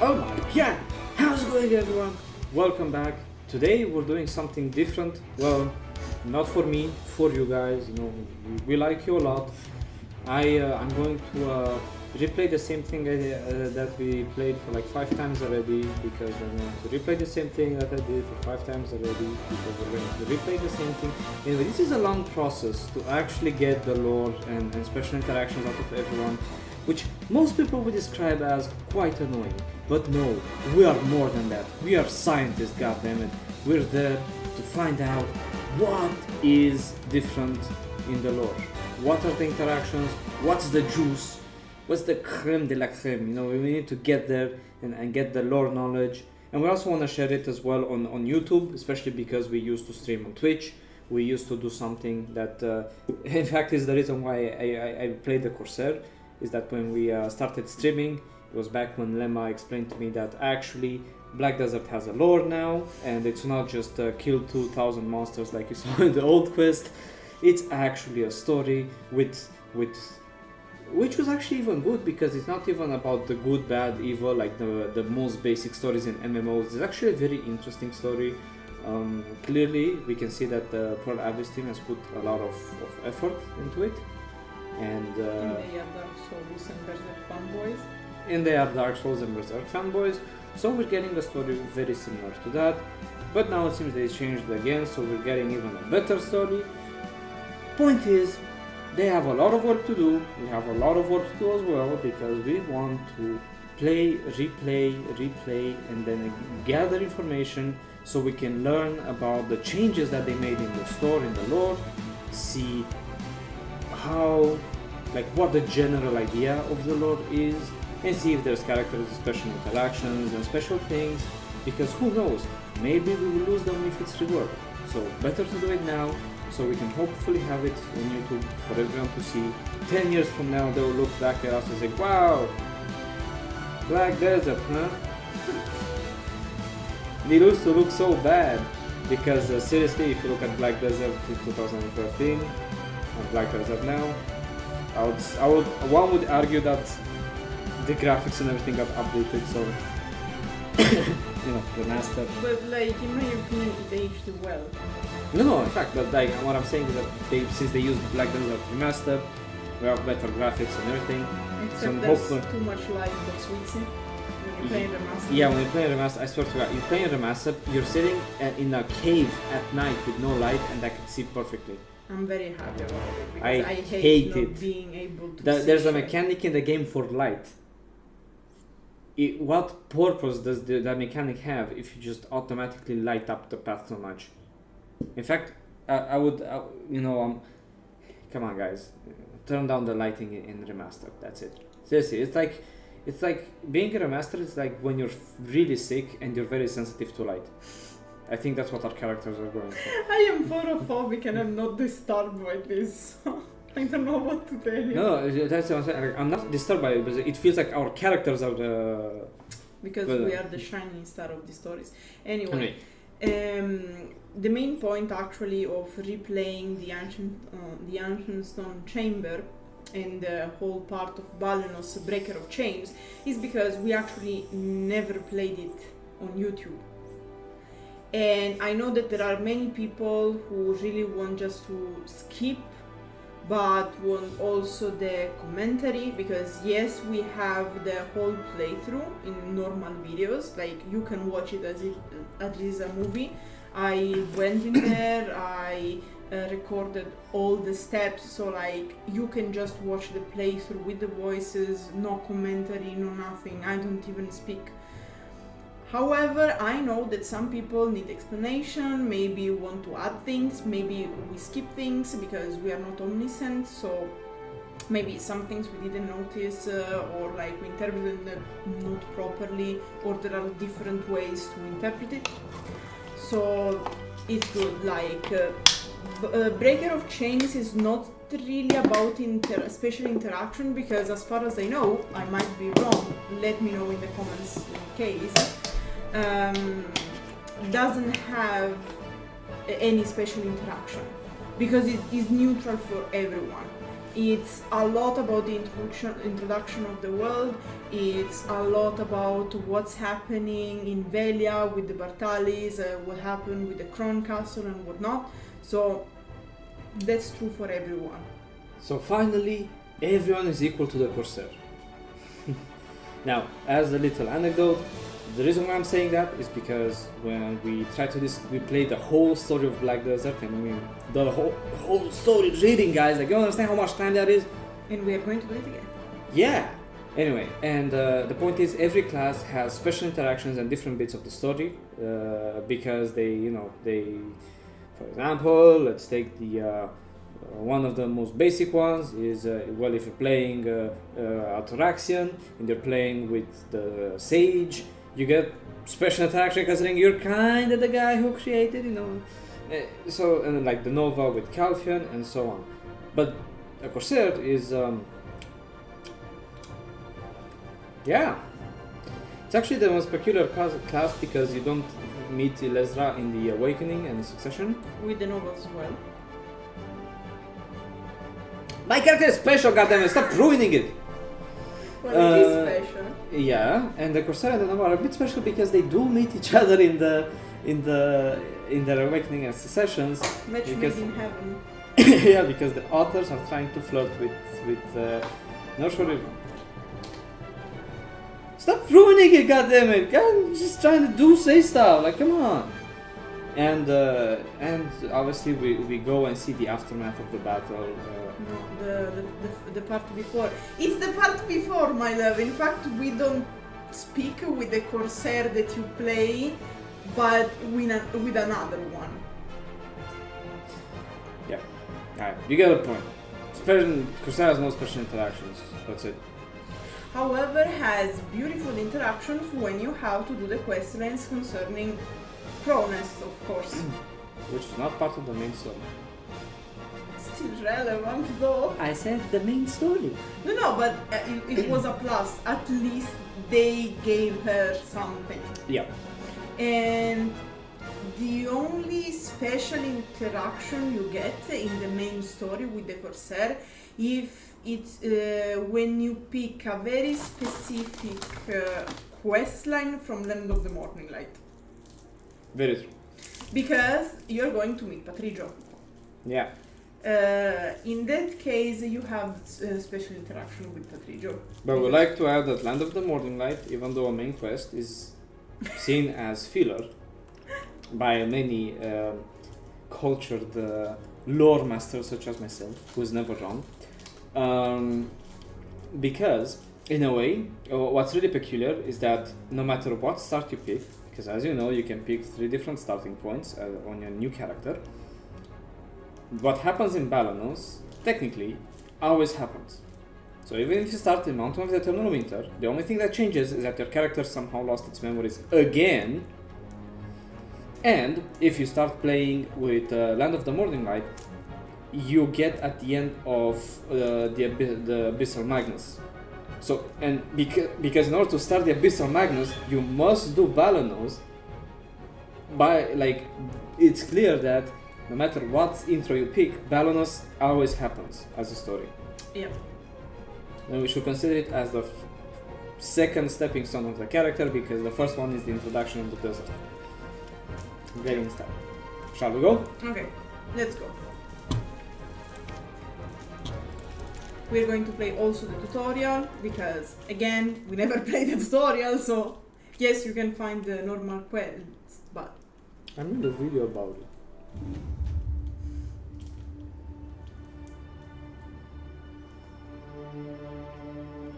Oh my god! How's it going, everyone? Welcome back. Today we're doing something different. Well, not for me, for you guys. You know, we like you a lot. I'm going to replay the same thing that we played for like 5 times already, because I'm going to replay the same thing that I did for 5 times already, because we're going to replay the same thing. Anyway, this is a long process to actually get the lore and special interactions out of everyone, which most people would describe as quite annoying. But no, we are more than that. We are scientists, goddammit. We're there to find out what is different in the lore. What are the interactions? What's the juice? What's the creme de la creme? You know, we need to get there and get the lore knowledge. And we also want to share it as well on YouTube, especially because we used to stream on Twitch. We used to do something that, in fact, is the reason why I played the Corsair, is that when we started streaming, it was back when Lema explained to me that actually Black Desert has a lore now, and it's not just kill 2,000 monsters like you saw in the old quest. It's actually a story with which was actually even good, because it's not even about the good, bad, evil like the most basic stories in MMOs. It's actually a very interesting story. Clearly, we can see that the Pearl Abyss team has put a lot of effort into it, and they are Dark Souls and Berserk fanboys. And they are Dark Souls and Berserk fanboys, so we're getting a story very similar to that. But now it seems they changed again, so we're getting even a better story. Point is, they have a lot of work to do. We have a lot of work to do as well, because we want to play, replay, and then gather information so we can learn about the changes that they made in the store, in the lore, see how, like, what the general idea of the lore is, and see if there's characters, special interactions, and special things, because who knows, maybe we will lose them if it's reworked. So better to do it now, so we can hopefully have it on YouTube for everyone to see. 10 years from now, they will look back at us and say, wow, Black Desert, huh? They used to look so bad, because seriously, if you look at Black Desert in 2013 and Black Desert now, one would argue that the graphics and everything got updated, so you know, the master. But like, in my opinion, it aged well. No, in fact, but like what I'm saying is that since they used Black Desert Remastered, we have better graphics and everything. Except so there's too much light but Swittzy when you play Remastered. Yeah, when you play Remastered, I swear to God, you play Remastered, you're sitting in a cave at night with no light, and I can see perfectly. I'm very happy about it, because I I hate not it. being able to see There's a shit. mechanic in the game for light. What purpose does that mechanic have if you just automatically light up the path so much? In fact, I would, come on guys, turn down the lighting in Remastered, that's it. Seriously, it's like being a Remastered is like when you're really sick and you're very sensitive to light. I think that's what our characters are going for. I am photophobic and I'm not disturbed by this. I don't know what to tell you. No, that's what I'm saying. Like, I'm not disturbed by it, but it feels like our characters are the... Because we are the shining star of the stories. Anyway. The main point actually of replaying the ancient stone chamber and the whole part of Balenos Breaker of Chains is because we actually never played it on YouTube. And I know that there are many people who really want just to skip, but want also the commentary, because yes, we have the whole playthrough in normal videos, like you can watch it as if it is a movie. I went in there, I recorded all the steps, so like you can just watch the playthrough with the voices, no commentary, no nothing, I don't even speak. However, I know that some people need explanation, maybe want to add things, maybe we skip things because we are not omniscient, so maybe some things we didn't notice, or like we interpreted it not properly, or there are different ways to interpret it. So it's good, like Breaker of Chains is not really about special interaction, because as far as I know, I might be wrong, let me know in the comments in case, doesn't have any special interaction, because it is neutral for everyone. It's a lot about the introduction of the world. It's a lot about what's happening in Velia with the Bartalis, what happened with the Kron Castle and whatnot. So that's true for everyone. So finally, everyone is equal to the Corsair. Now, as a little anecdote, the reason why I'm saying that is because when we we played the whole story of Black Desert, and I mean the whole story reading, guys. Like, you understand how much time that is? And we are going to do it again. Yeah. Anyway, and the point is, every class has special interactions and different bits of the story because they, for example, let's take the one of the most basic ones is well, if you're playing Ataraxian and you're playing with the Sage, you get special interaction considering you're kind of the guy who created, so, and like the Nova with Calphion and so on. But a Corsair is it's actually the most peculiar class because you don't meet Lesra in the Awakening and the Succession. With the Novas as well. My character is special, goddammit, stop ruining it! Well, it is special. Yeah, and the Corsair and the Nova are a bit special because they do meet each other in their Awakening and Successions. Match made in heaven. Yeah, because the authors are trying to flirt with not sure. Stop ruining it, goddammit! God, just trying to say stuff. Like, come on. And obviously we go and see the aftermath of the battle. No, the part before. It's the part before, my love. In fact, we don't speak with the Corsair that you play, but with another one. Yeah, you get a point. Corsair has no special interactions. That's it. However, has beautiful interactions when you have to do the quest lines concerning Cronus, of course. Which is not part of the main story. Still relevant though. I said the main story. No, but it was a plus. At least they gave her something. Yeah. And the only special interaction you get in the main story with the Corsair, if it's when you pick a very specific quest line from Land of the Morning Light. Very true. Because you're going to meet Patrijo. Yeah. In that case, you have special interaction with Patrijo. But we like to add that Land of the Morning Light, even though a main quest is seen as filler by many cultured lore masters such as myself, who is never wrong. Because, in a way, what's really peculiar is that no matter what start you pick, because as you know, you can pick 3 different starting points on your new character. What happens in Balanos, technically, always happens. So even if you start in Mountain of the Eternal Winter, the only thing that changes is that your character somehow lost its memories again. And if you start playing with Land of the Morning Light, you get at the end of the Abyssal Magnus. So, and because in order to start the Abyssal Magnus, you must do Balanos. It's clear that no matter what intro you pick, Balanos always happens as a story. Yeah. And we should consider it as the second stepping stone of the character, because the first one is the introduction of the desert. Very in style. Shall we go? Okay, let's go. We're going to play also the tutorial, because again, we never play the tutorial, so yes, you can find the normal quests, but... I made a video about it.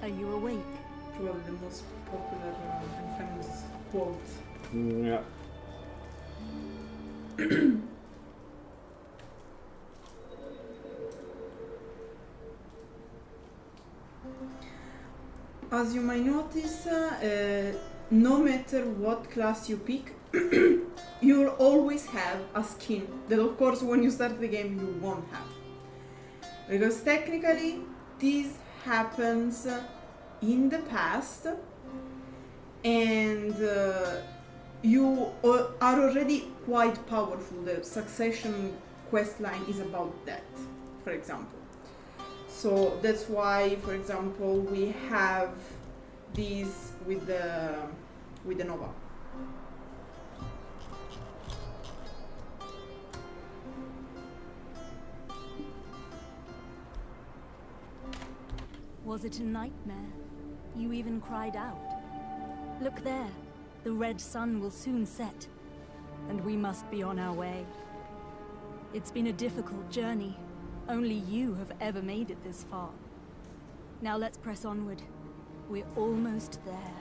Are you awake? Probably the most popular and famous quote. Yeah. As you might notice, no matter what class you pick, you'll always have a skin that, of course, when you start the game, you won't have. Because technically, this happens in the past, and you are already quite powerful. The Succession quest line is about that, for example. So that's why, for example, we have these with the nova. Was it a nightmare? You even cried out. Look there. The red sun will soon set, and we must be on our way. It's been a difficult journey. Only you have ever made it this far. Now let's press onward. We're almost there.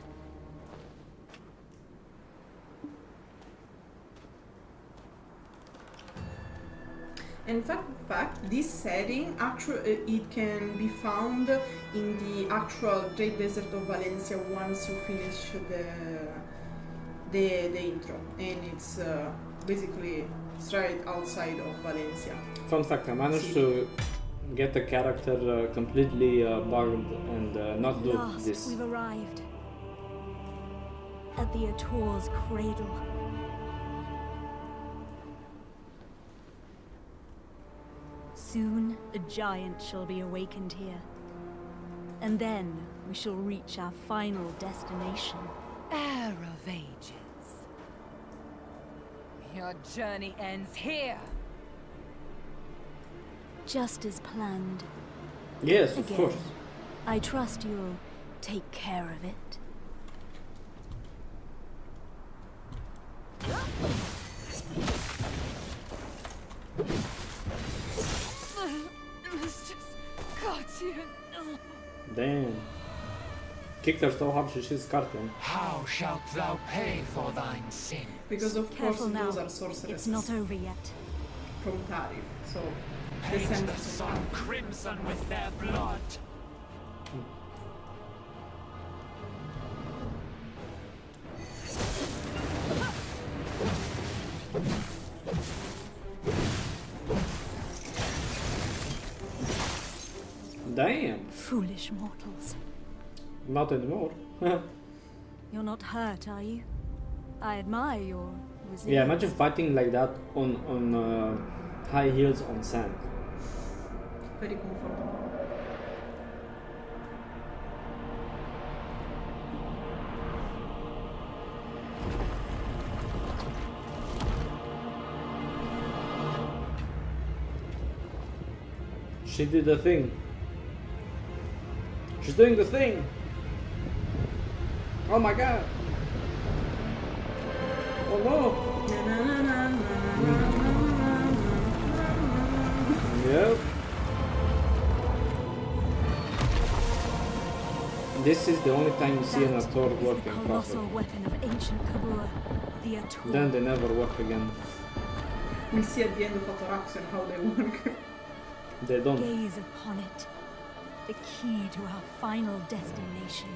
In fact, this setting actually it can be found in the actual Great Desert of Valencia once you finish the intro, and it's basically straight outside of Valencia. Fun fact, I managed to get the character completely bugged and not do Last, this. we've arrived. At the Ator's cradle. Soon, a giant shall be awakened here. And then, we shall reach our final destination. Heir of Ages. Your journey ends here. Just as planned. Yes, of Again. course. I trust you'll take care of it. It's just got you. Damn. Kicked her so hard she's scarred. How shalt thou pay for thine sin? Because of Careful course now. those are sorceresses It's not over yet. from Tarif, so Paint the descendants of sun crimson with their blood. Damn. Foolish mortals. Not anymore. You're not hurt, are you? I admire your resilience. Yeah, imagine fighting like that on high heels on sand. very comfortable. She did the thing. She's doing the thing. Oh my god. Oh no. Yep. This is the only time you see an Ator That is working the colossal properly. weapon of ancient Kabur, the Ator. Then they never work again. We'll see at the end of Ataraxion how they work. They don't. Gaze upon it, the key to our final destination.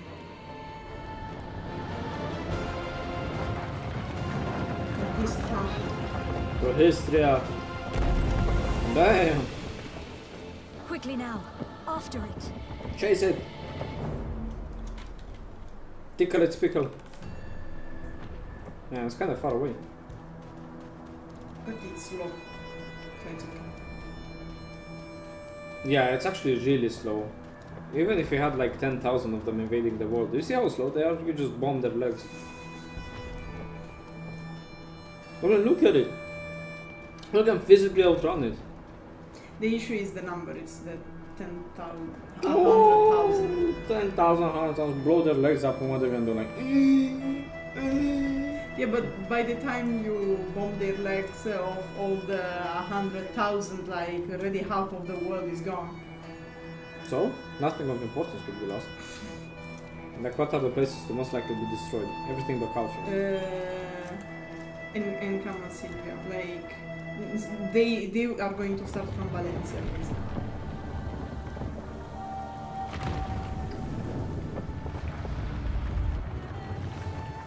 For history. Damn. Quickly now, after it. Chase it. Tickle its pickle. Yeah, it's kind of far away. But it's slow. So it's okay. Yeah, it's actually really slow. Even if you had like 10,000 of them invading the world. Do you see how slow they are? You just bomb their legs. Well, look at it. Look, I'm physically outrun it. The issue is the number, it's the 10,000, Oh, 100,000. 10,000, 100,000. Blow their legs up and what they're gonna do, like. Yeah, but by the time you bomb their legs of all the 100,000, like already half of the world is gone. So, nothing of importance could be lost. Like, what are the places to most likely be destroyed? Everything but Calcium. In Camal Silvia, like they are going to start from Valencia. Basically.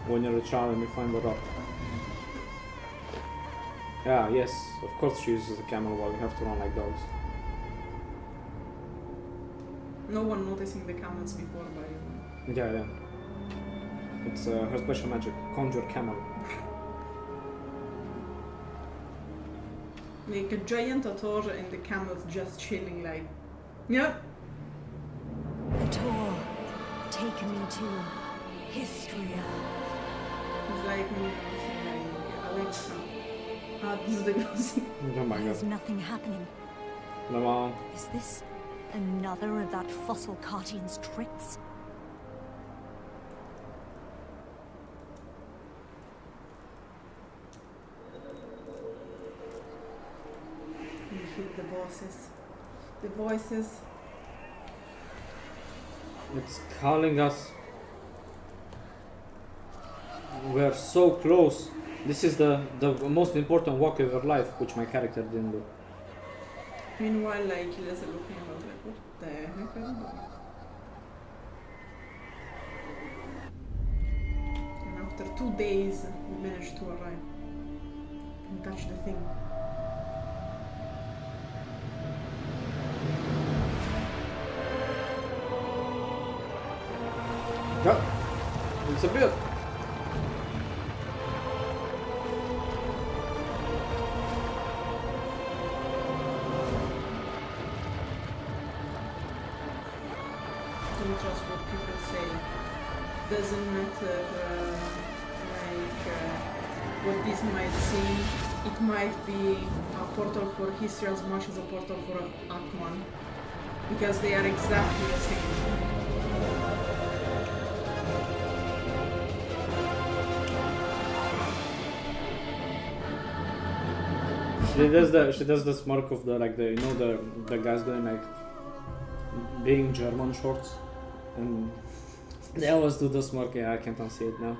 When you're a child and you find the rock. Yeah, yes, of course she uses a camel while you have to run like dogs. No one noticing the camels before, by the way. Yeah, yeah. It's her special magic. Conjure camel. Like a giant Ator and the camels just chilling like, yeah, Take me to Histria. It's like when you're saying Awaken. This is the gross. Oh my There's god. nothing happening. Lema. Is this another of that fossil Cartian's tricks? You hear the voices. The voices. It's calling us. We're so close. This is the most important walk of your life, which my character didn't do. Meanwhile, like, he was looking about like, what the heck are you doing? And after 2 days, we managed to arrive and touch the thing. Go! It's a bit. Don't trust what people say. Doesn't matter, what this might seem. It might be a portal for history as much as a portal for Atman, because they are exactly the same. She does the smirk of the the guys doing like being German shorts, and they always do the smirk. Yeah, I can't unsee it now.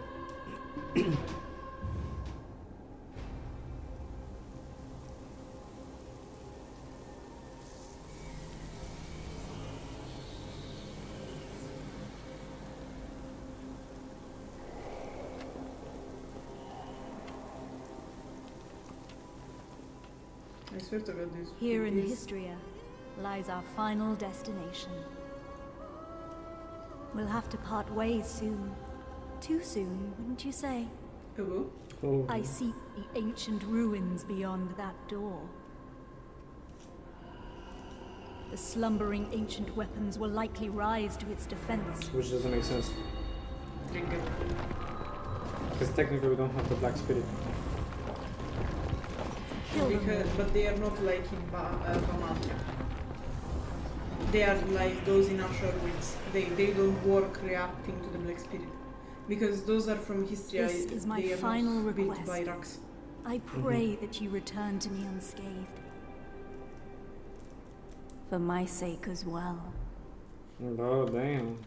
I swear to God, this. Here in this- Histria lies our final destination. We'll have to part ways soon. Too soon, wouldn't you say? Oh, Oh. I see the ancient ruins beyond that door. The slumbering ancient weapons will likely rise to its defense. Which doesn't make sense, drink it. because technically we don't have the black spirit. Kill them. Because, but they are not like in Bamatia. They are like those in Asher ruins. They don't work reacting to the Black Spirit. Because those are from history. This is my they are final not built request. by Rux. I pray that you return to me unscathed. For my sake as well. Oh damn.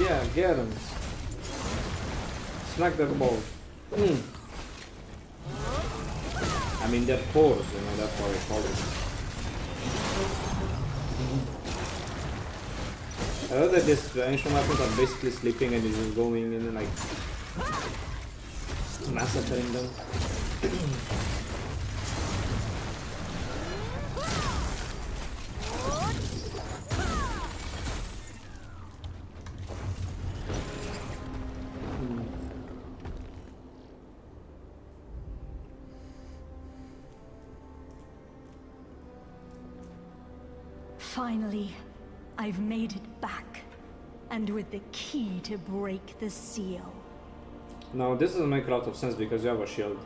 Yeah, get him. Smack their balls. I mean, they're pores, that's why we call it. I know that these ancient weapons are basically sleeping and you're just going in and like massacring them. Finally, I've made it back. And with the key to break the seal. Now this doesn't make a lot of sense because you have a shield.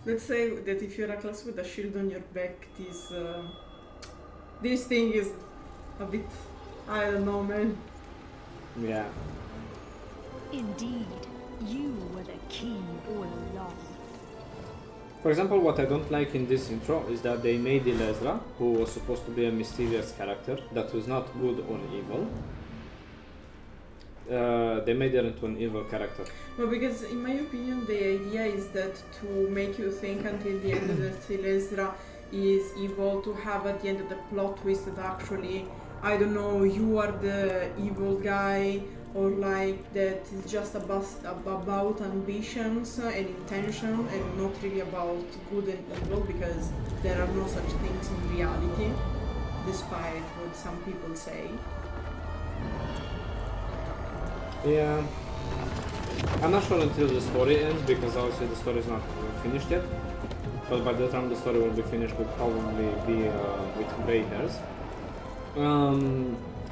Let's say that if you're a class with a shield on your back, this thing is a bit, I don't know, man. Yeah. Indeed, you were the key all along. For example, what I don't like in this intro is that they made Ilezra, who was supposed to be a mysterious character that was not good or evil. They made her into an evil character. Well, because in my opinion, the idea is that to make you think until the end that Ilezra is evil, to have at the end of the plot twist that actually I don't know, you are the evil guy, or like that it's just about ambitions and intention and not really about good and evil, because there are no such things in reality, despite what some people say. Yeah. I'm not sure until the story ends, because obviously the story is not finished yet. But by the time the story will be finished, we'll probably be with gray hairs.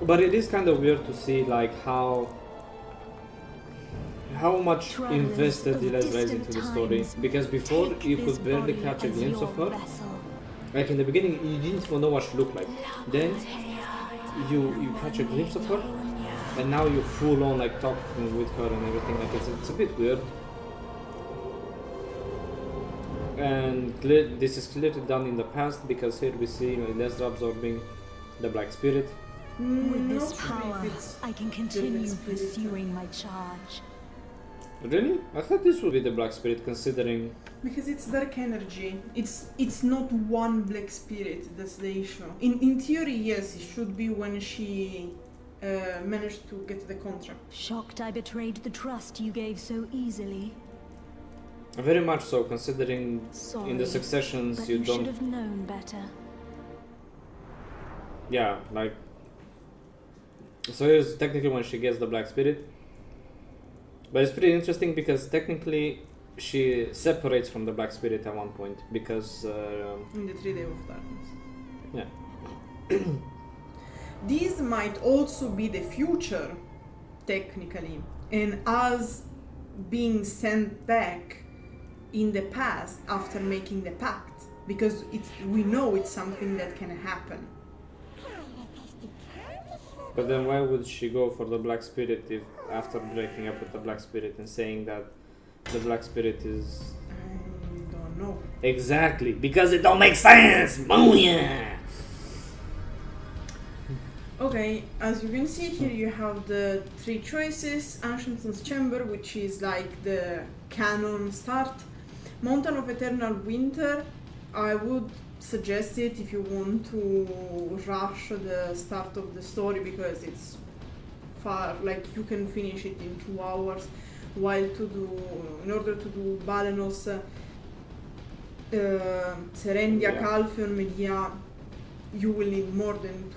But it is kind of weird to see like how much invested Ezra is into the story, because before you could barely catch a glimpse of her. Like in the beginning, you didn't even know what she looked like. Then you catch a glimpse of her, and now you're full on like talking with her and everything. Like it's a bit weird. And this is clearly done in the past, because here we see Ezra absorbing the Black Spirit. With this Not sure power, if it's I can the continue Black Spirit. pursuing my charge. Really? I thought this would be the Black Spirit, considering... Because it's dark energy. It's not one black spirit. That's the issue. In theory, yes, it should be when she managed to get the contract. Shocked I betrayed the trust you gave so easily. Very much so, considering Sorry, in the successions but you you don't... should have known better. Yeah, like... So here's technically when she gets the Black Spirit. But it's pretty interesting, because technically she separates from the Black Spirit at one point, because... In the 3 Days of Darkness. Yeah. These might also be the future, technically, and us being sent back in the past after making the pact, because we know it's something that can happen. But then why would she go for the Black Spirit if after breaking up with the Black Spirit and saying that the Black Spirit is... I don't know. Exactly, because it don't make sense! Booyah! Okay, as you can see here, you have the 3 choices. Ancient Sun's Chamber, which is like the canon start. Mountain of Eternal Winter, I would suggest it if you want to rush the start of the story, because it's far, like you can finish it in 2 hours, while in order to do Balenos, Serendia, Yeah. Calpheon, Medea, you will need more than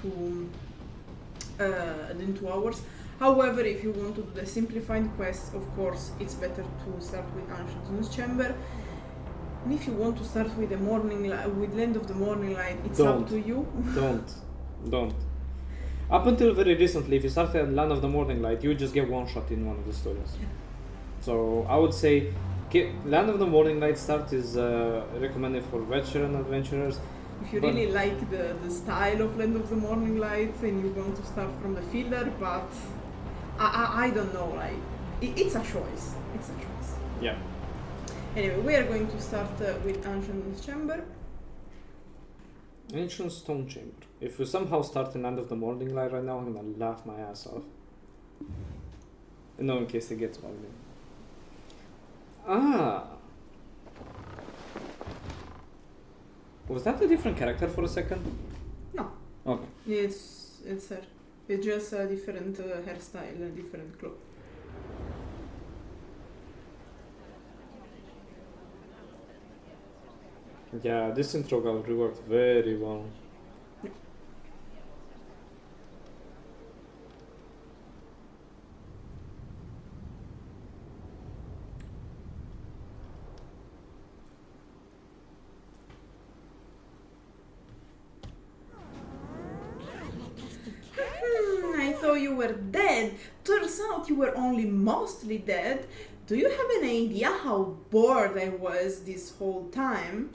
2 hours. However, if you want to do the simplified quest, of course, it's better to start with Ancient Sun's Chamber. And if you want to start with the morning with Land of the Morning Light, it's up to you. Don't. Up until very recently, if you started at Land of the Morning Light, you would just get one shot in one of the stories. Yeah. So I would say Land of the Morning Light start is recommended for veteran adventurers. If you really like the style of Land of the Morning Light and you want to start from the filler, but I don't know, like it's a choice. It's a choice. Yeah. Anyway, we are going to start with Ancient Chamber. Ancient Stone Chamber. If you somehow start in Land of the Morning Light right now, I'm gonna laugh my ass off. No, in case it gets bugged. Ah. Was that a different character for a second? No. Okay. It's her. It's just a different hairstyle, a different cloth. Yeah, this intro got reworked very well. I thought you were dead. Turns out you were only mostly dead. Do you have an idea how bored I was this whole time?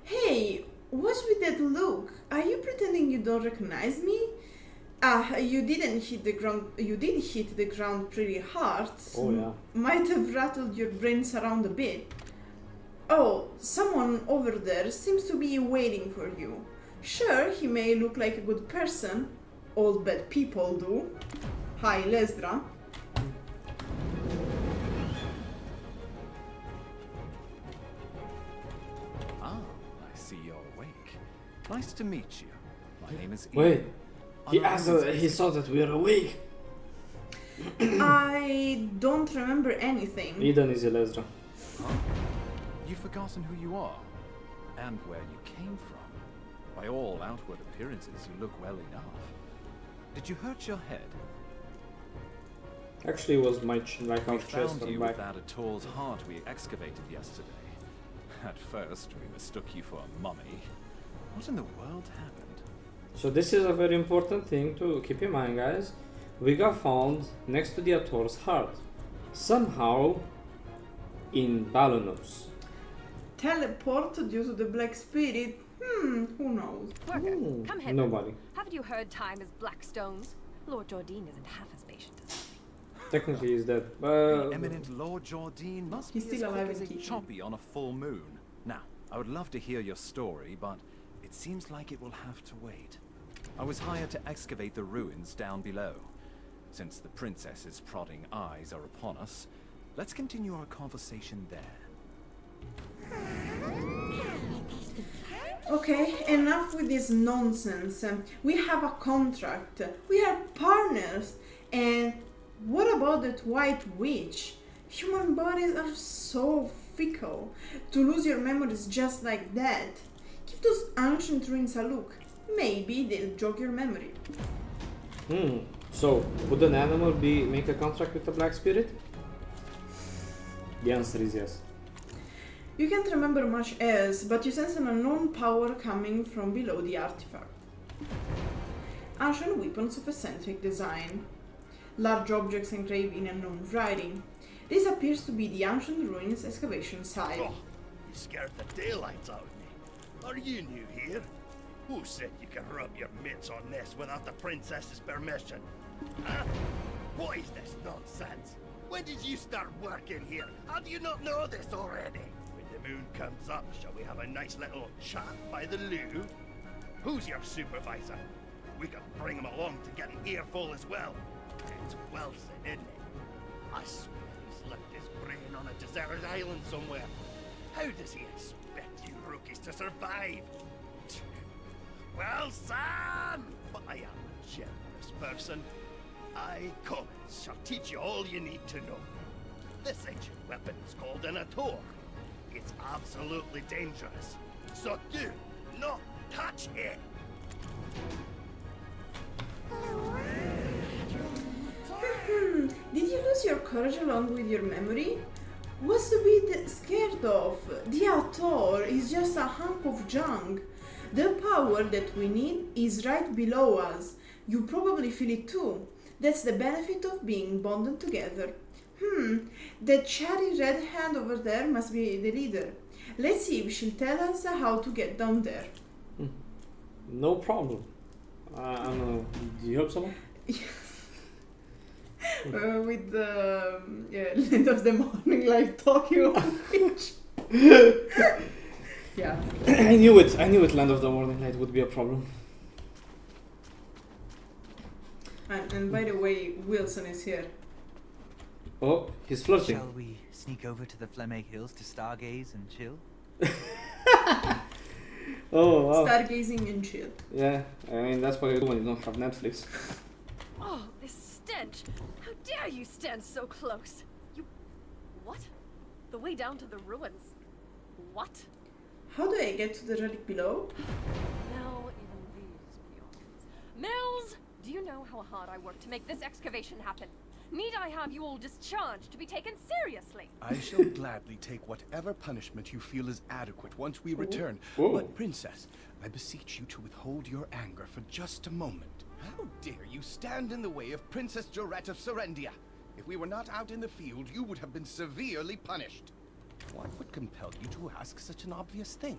Hey, what's with that look? Are you pretending you don't recognize me? You didn't hit the ground. You did hit the ground pretty hard. Oh yeah. Might have rattled your brains around a bit. Oh, someone over there seems to be waiting for you. Sure, he may look like a good person. All bad people do. Hi, Lesdra. Ah, I see you're awake. Nice to meet you. My name is Wait. Ian. He asked he saw that we are awake. I don't remember anything. Eden is Elezra. Huh? You've forgotten who you are and where you came from. By all outward appearances, you look well enough. Did you hurt your head? Actually, it was my like our We chest found and you back. without a ToS heart we excavated yesterday. At first, we mistook you for a mummy. What in the world happened? So this is a very important thing to keep in mind, guys. We got found next to the Ator's heart. Somehow in Balanos. Teleport due to the Black Spirit? Who knows? Worker, come hither. Nobody. Haven't you heard time is black stones? Lord Jordine isn't half as patient as me. Technically he's dead. The eminent Lord Jordine must He's be still as alive quick as and a kicking. choppy on a full moon. Now, I would love to hear your story, but it seems like it will have to wait. I was hired to excavate the ruins down below. Since the princess's prodding eyes are upon us, let's continue our conversation there. Okay, enough with this nonsense. We have a contract. We are partners. And what about that white witch? Human bodies are so fickle. To lose your memories just like that. Give those ancient ruins a look. Maybe they'll jog your memory. So would an animal make a contract with the Black Spirit? The answer is yes. You can't remember much else, but you sense an unknown power coming from below the artifact. Ancient weapons of eccentric design. Large objects engraved in unknown writing. This appears to be the ancient ruins excavation site. Oh, you scared the daylights out of me. Are you new here? Who said you can rub your mitts on this without the princess's permission? Huh? What is this nonsense? When did you start working here? How do you not know this already? When the moon comes up, shall we have a nice little chat by the loo? Who's your supervisor? We could bring him along to get an earful as well. It's well said, isn't it? I swear he's left his brain on a deserted island somewhere. How does he expect you rookies to survive? Well, Sam! But I am a generous person. Comments shall teach you all you need to know. This ancient weapon is called an Ator. It's absolutely dangerous. So do not touch it! Did you lose your courage along with your memory? What's to be scared of? The Ator is just a hunk of junk. The power that we need is right below us. You probably feel it too. That's the benefit of being bonded together. That cherry red hand over there must be the leader. Let's see if she'll tell us how to get down there. No problem. I don't know. Do you help someone? With the end of the morning, like talking on pitch. Yeah. I knew it. Land of the Morning Light would be a problem. And by the way, Wilson is here. Oh, he's flirting. Shall we sneak over to the Flemake Hills to stargaze and chill? Oh, wow. Stargazing and chill. Yeah, I mean, that's what you do when you don't have Netflix. Oh, this stench! How dare you stand so close? You... What? The way down to the ruins? What? How do I get to the relic below? Now, even these peons. Mills! Do you know how hard I worked to make this excavation happen? Need I have you all discharged to be taken seriously? I shall gladly take whatever punishment you feel is adequate once we return. Ooh. But, Princess, I beseech you to withhold your anger for just a moment. How dare you stand in the way of Princess Jorette of Serendia? If we were not out in the field, you would have been severely punished. What would compel you to ask such an obvious thing?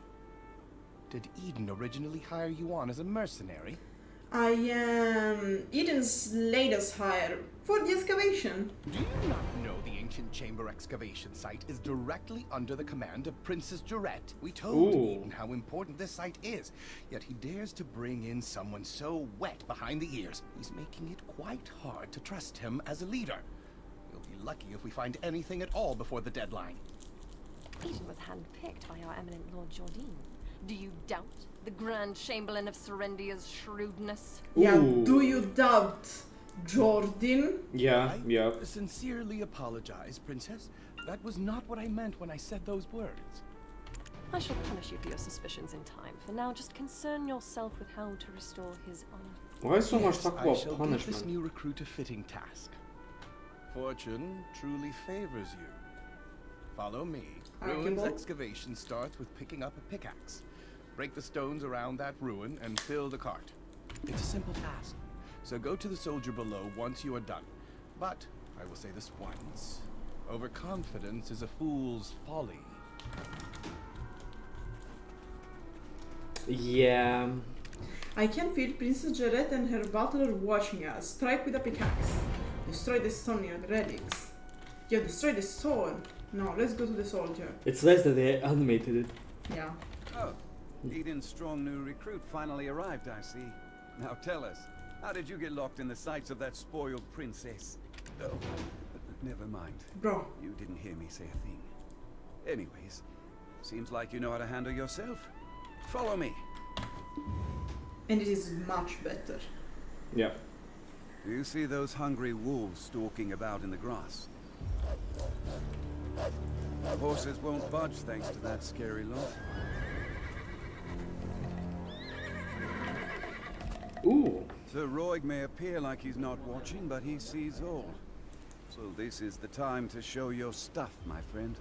Did Eden originally hire you on as a mercenary? I am Eden's latest hire for the excavation. Do you not know the ancient chamber excavation site is directly under the command of Princess Jorette? We told Ooh. Eden how important this site is, yet he dares to bring in someone so wet behind the ears. He's making it quite hard to trust him as a leader. We'll be lucky if we find anything at all before the deadline. Eden was handpicked by our eminent Lord Jordine. Do you doubt the Grand Chamberlain of Serendia's shrewdness? Yeah, Ooh. do you doubt Jordan? Yeah, yeah. I sincerely apologize, Princess. That was not what I meant when I said those words. I shall punish you for your suspicions in time. For now, just concern yourself with how to restore his honor. Why so much talk I about shall give punishment? this new recruit a fitting task. Fortune truly favors you. Follow me. Ruins Arguable. excavation starts with picking up a pickaxe. Break the stones around that ruin and fill the cart. It's a simple task. So go to the soldier below once you are done. But, I will say this once, overconfidence is a fool's folly. Yeah. I can feel Princess Jareth and her butler watching us. Strike with a pickaxe. Destroy the stone near the relics. You have destroyed the stone. No, let's go to the soldier. It's nice that they animated it. Yeah. Oh, Eden's strong new recruit finally arrived, I see. Now tell us, how did you get locked in the sights of that spoiled princess? Oh, never mind. Bro. You didn't hear me say a thing. Anyways, seems like you know how to handle yourself. Follow me. And it is much better. Yeah. Do you see those hungry wolves stalking about in the grass? The horses won't budge thanks to that scary lot. Ooh. Sir Roig may appear like he's not watching, but he sees all. So this is the time to show your stuff, my friend.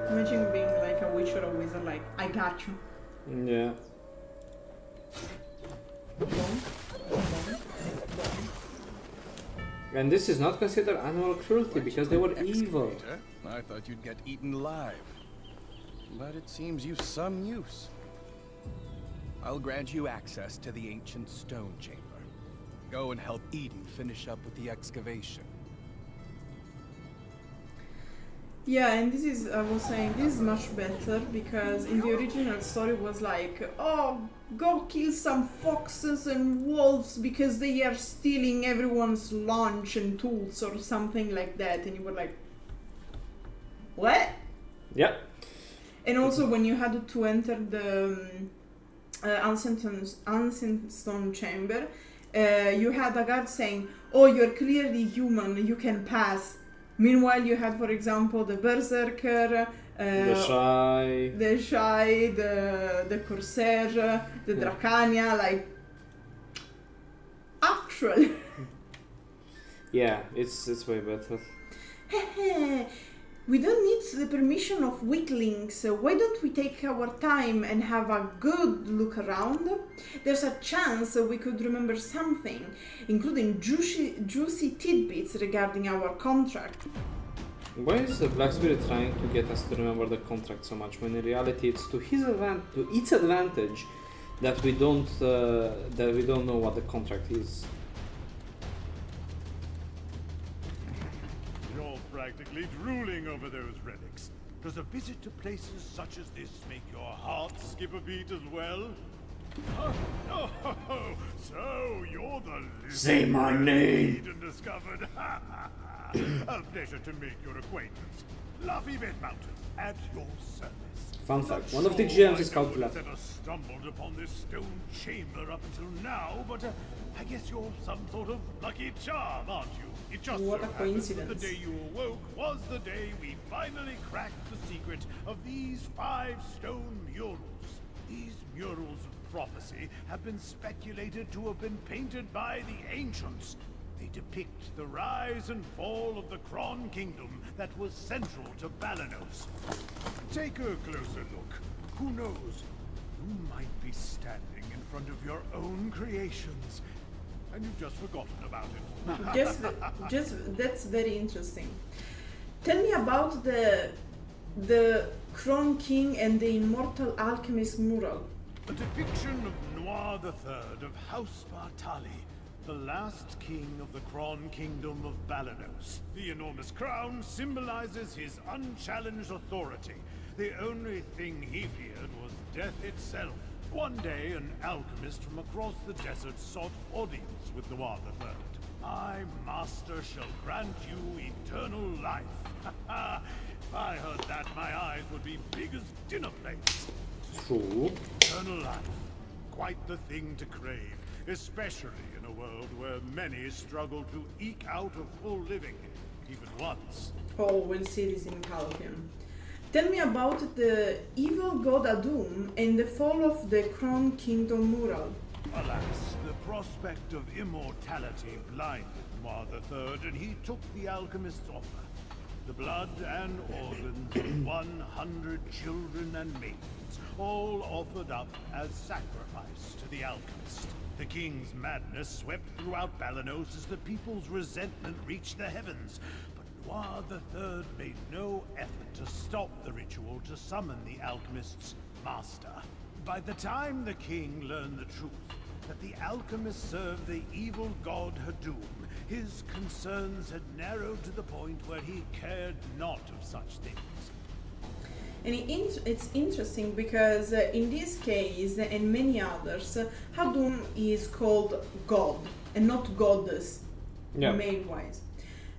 Imagine being like a witch or a wizard, like, I got you. Yeah. And this is not considered animal cruelty because they were evil. Excavator? I thought you'd get eaten alive. But it seems you've some use. I'll grant you access to the ancient stone chamber. Go and help Eden finish up with the excavation. Yeah, and this is, I was saying, this is much better because in the original story was like, oh, go kill some foxes and wolves because they are stealing everyone's lunch and tools or something like that. And you were like, what? Yeah. And also when you had to enter the ancient stone chamber, you had a guard saying, oh, you're clearly human, you can pass. Meanwhile, you had, for example, the Berserker, The Shy, the Corsair, the Dracania, like, actually. Yeah, it's way better. We don't need the permission of weaklings. Why don't we take our time and have a good look around? There's a chance we could remember something, including juicy tidbits regarding our contract. Why is the Black Spirit trying to get us to remember the contract so much when in reality it's to its advantage that we don't know what the contract is? You're practically drooling over those relics. Does a visit to places such as this make your heart skip a beat as well? Oh, so you're the lizard Say my name. Eden discovered. A pleasure to make your acquaintance. Fluffy Bed Mountain, at your service. Fun fact, one of the GMs is called Fluffy. I've never stumbled upon this stone chamber up until now, but I guess you're some sort of lucky charm, aren't you? It just What so a happens that coincidence. the day you awoke was the day we finally cracked the secret of these 5 stone murals. These murals of prophecy have been speculated to have been painted by the ancients. They depict the rise and fall of the Kron Kingdom that was central to Balanos. Take a closer look. Who knows? You might be standing in front of your own creations, and you've just forgotten about it. just that's very interesting. Tell me about the Kron King and the Immortal Alchemist mural. A depiction of Noir III of House Bartali, the last king of the Kron Kingdom of Balanos. The enormous crown symbolizes his unchallenged authority. The only thing he feared was death itself. One day, an alchemist from across the desert sought audience with Noir III. My master shall grant you eternal life. If I heard that, my eyes would be big as dinner plates. True. Eternal life. Quite the thing to crave, especially in a world where many struggle to eke out a full living, even once. Oh, we'll see this in Calcium. Tell me about the evil god Adum and the fall of the Crown Kingdom mural. Alas, the prospect of immortality blinded Mar III, and he took the alchemist's offer. The blood and organs of 100 children and maidens, all offered up as sacrifice to the alchemist. The king's madness swept throughout Balanos as the people's resentment reached the heavens. But Noir III made no effort to stop the ritual to summon the alchemist's master. By the time the king learned the truth, that the alchemist served the evil god Hadum, his concerns had narrowed to the point where he cared not of such things. And it's interesting because in this case and many others, Hadum is called god and not goddess, male-wise.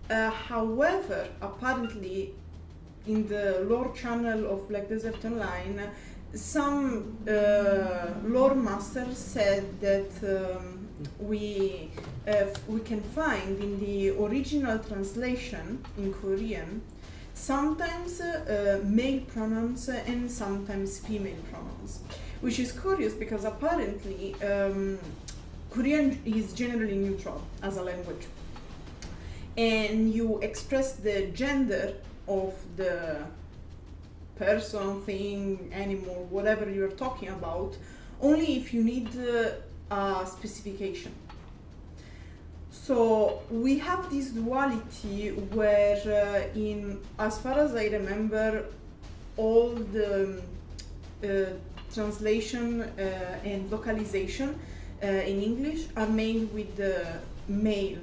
However, apparently in the lore channel of Black Desert Online, some lore masters said that we can find in the original translation in Korean sometimes male pronouns and sometimes female pronouns, which is curious because apparently Korean is generally neutral as a language, and you express the gender of the person, thing, animal, whatever you're talking about, only if you need a specification. So we have this duality where as far as I remember, all the translation and localization in English are made with the male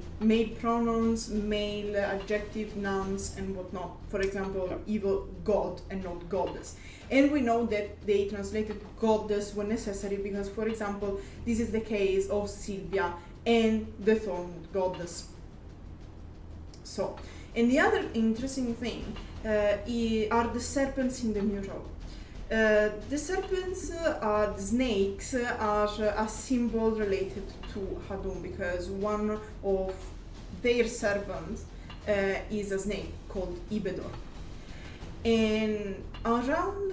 pronouns, male adjective, nouns and whatnot. For example, evil god and not goddess. And we know that they translated goddess when necessary because, for example, this is the case of Sylvia and the thorn goddess. So, and the other interesting thing are the serpents in the mural. The serpents, the snakes, are a symbol related to Hadum because one of their servants is a snake called Ibedor. And around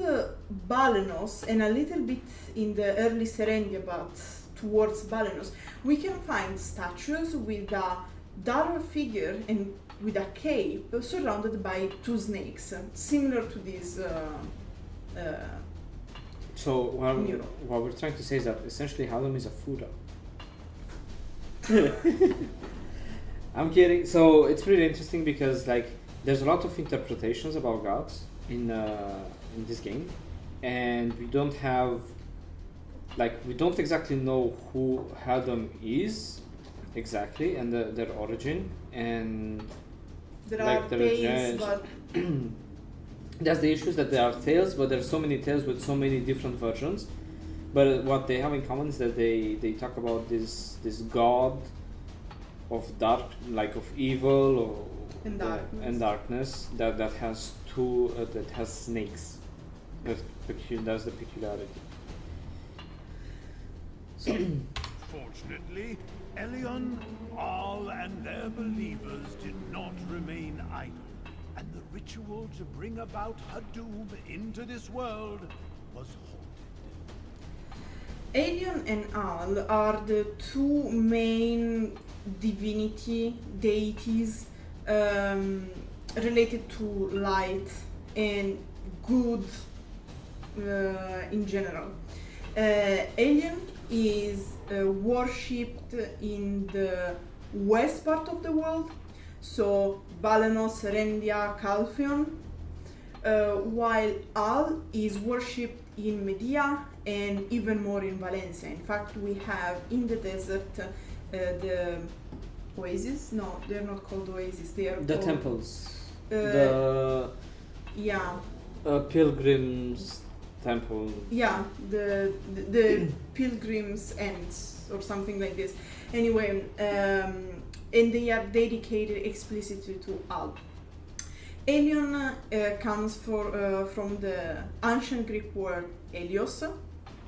Balenos and a little bit in the early Serendia, but towards Balenos, we can find statues with a dark figure and with a cape surrounded by two snakes, similar to this. So what we're trying to say is that essentially Hadum is a Fuda. I'm kidding. So it's really interesting because there's a lot of interpretations about gods in this game, and we don't exactly know who Hadum is exactly and their origin, and there are tales, but that's the issue, is that there are tales, but there's so many tales with so many different versions. But what they have in common is that they talk about this god of dark, of evil and darkness that has that has snakes. That's the peculiarity. So, fortunately, Elion, Al, and their believers did not remain idle, and the ritual to bring about Hadum into this world was halted. Elion and Al are the two main deities related to light and good in general. Elion is worshipped in the west part of the world, so Balenos, Serendia, Calphion, while Al is worshipped in Medea and even more in Valencia. In fact, we have in the desert the oases. No, they're not called oases. They are the called temples. Pilgrims temple. Yeah, the pilgrims' ends or something like this. Anyway, and they are dedicated explicitly to Al. Elion comes from the ancient Greek word Helios,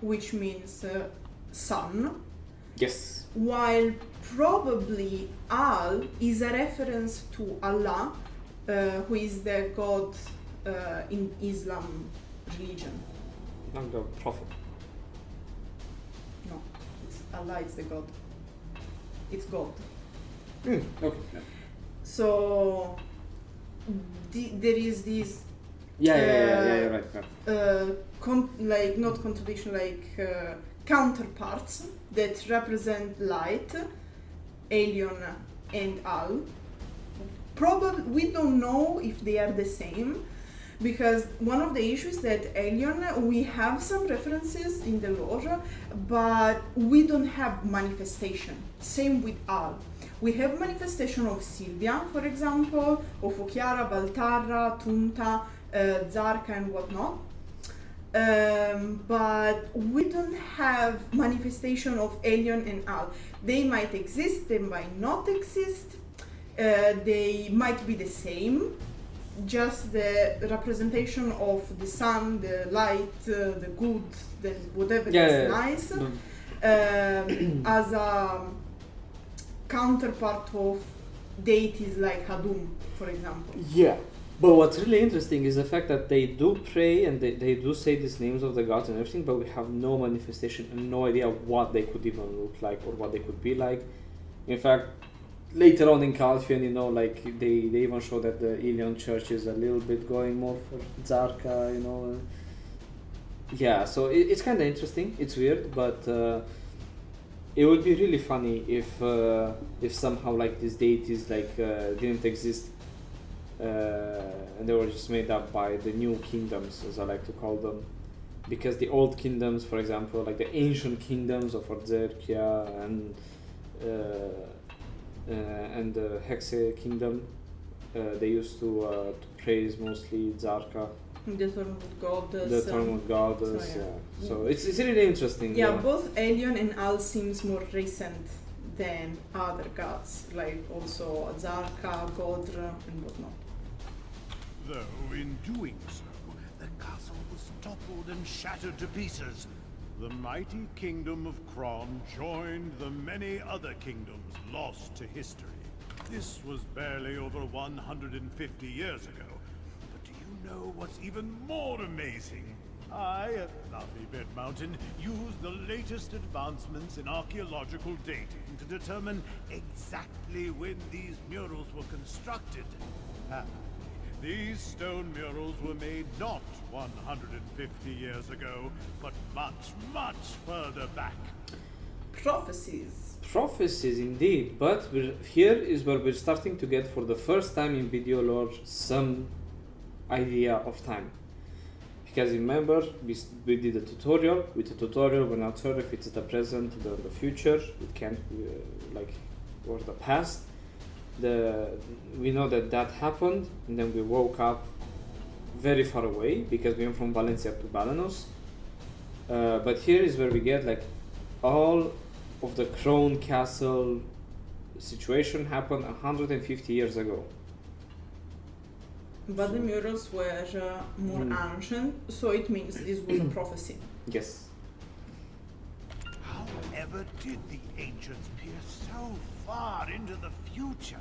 which means sun. Yes. While probably Al is a reference to Allah, who is the god in Islam religion. Not the prophet. No, it's Allah, it's the god. It's God. Okay. Yeah. So there is this. Yeah, right. Like not contradiction, like counterparts that represent light, Elion and Al. Probably we don't know if they are the same, because one of the issues that Elion, we have some references in the lore, but we don't have manifestation. Same with Al. We have manifestation of Sylvia, for example, of Okiara, Valtarra, Tunta, Zarka and whatnot. But we don't have manifestation of Elion and Al. They might exist, they might not exist, they might be the same, just the representation of the sun, the light, the good, the whatever is nice, as a counterpart of deities like Hadum, for example. Yeah. But what's really interesting is the fact that they do pray and they do say these names of the gods and everything, but we have no manifestation and no idea what they could even look like or what they could be like. In fact, later on in Calphian, like they even show that the Elion church is a little bit going more for Zarka, Yeah, so it's kind of interesting. It's weird, but it would be really funny if somehow like these deities didn't exist. And they were just made up by the new kingdoms, as I like to call them, because the old kingdoms, for example, like the ancient kingdoms of Orzerkia and the Hexe kingdom, they used to praise mostly Zarka, the Tormund goddess. The Tormund goddess, So it's really interesting. Yeah, both Elion and Al seems more recent than other gods, like also Zarka, Godr, and whatnot. Though, in doing so, the castle was toppled and shattered to pieces. The mighty kingdom of Kron joined the many other kingdoms lost to history. This was barely over 150 years ago. But do you know what's even more amazing? I, at Lovely Bed Mountain, used the latest advancements in archaeological dating to determine exactly when these murals were constructed. These stone murals were made not 150 years ago, but much, much further back. Prophecies. Prophecies, indeed. But here is where we're starting to get, for the first time in video lore, some idea of time. Because remember, we did a tutorial. With the tutorial, we're not sure if it's the present or the future. It can't be or the past. We know that happened, and then we woke up very far away because we went from Valencia to Balanos. But here is where we get all of the Crown Castle situation happened 150 years ago. But the murals were more ancient, so it means this was a prophecy. Yes. However did the ancients peer so far into the future?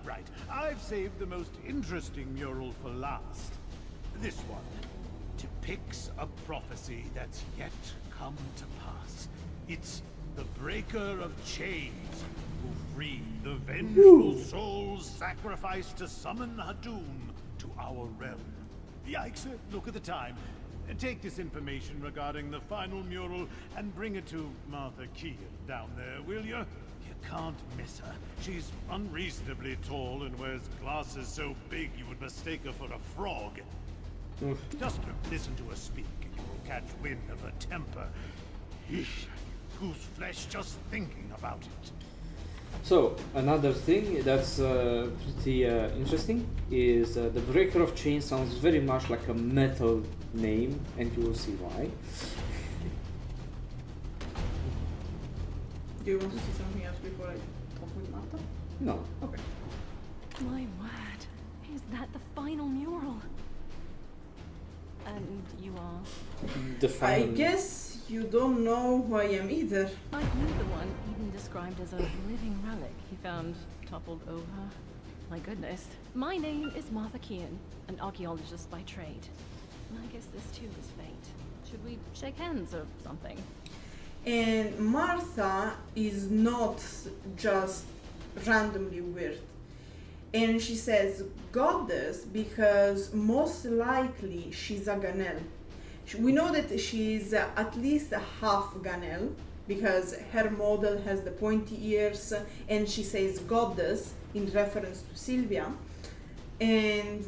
Right. I've saved the most interesting mural for last. This one depicts a prophecy that's yet come to pass. It's the Breaker of Chains, who freed the vengeful souls sacrificed to summon Hadum to our realm. Yikes, look at the time. Take this information regarding the final mural and bring it to Martha Kean down there, will you? You can't miss her. She's unreasonably tall and wears glasses so big you would mistake her for a frog. Just listen to her speak and you will catch wind of her temper. Eesh, goose flesh just thinking about it. So, another thing that's pretty interesting is the Breaker of Chains sounds very much like a metal name, and you will see why. Do you want to see something else before I talk with Martha? No. Okay. My word, is that the final mural? And you are? The I final. guess you don't know who I am either. Are you the one Eden described as a living relic he found toppled over? My goodness. My name is Martha Kean, an archaeologist by trade. I guess this too is fate. Should we shake hands or something? And Martha is not just randomly weird. And she says goddess because most likely she's a Ganel. We know that she's at least a half Ganel because her model has the pointy ears and she says goddess in reference to Sylvia. And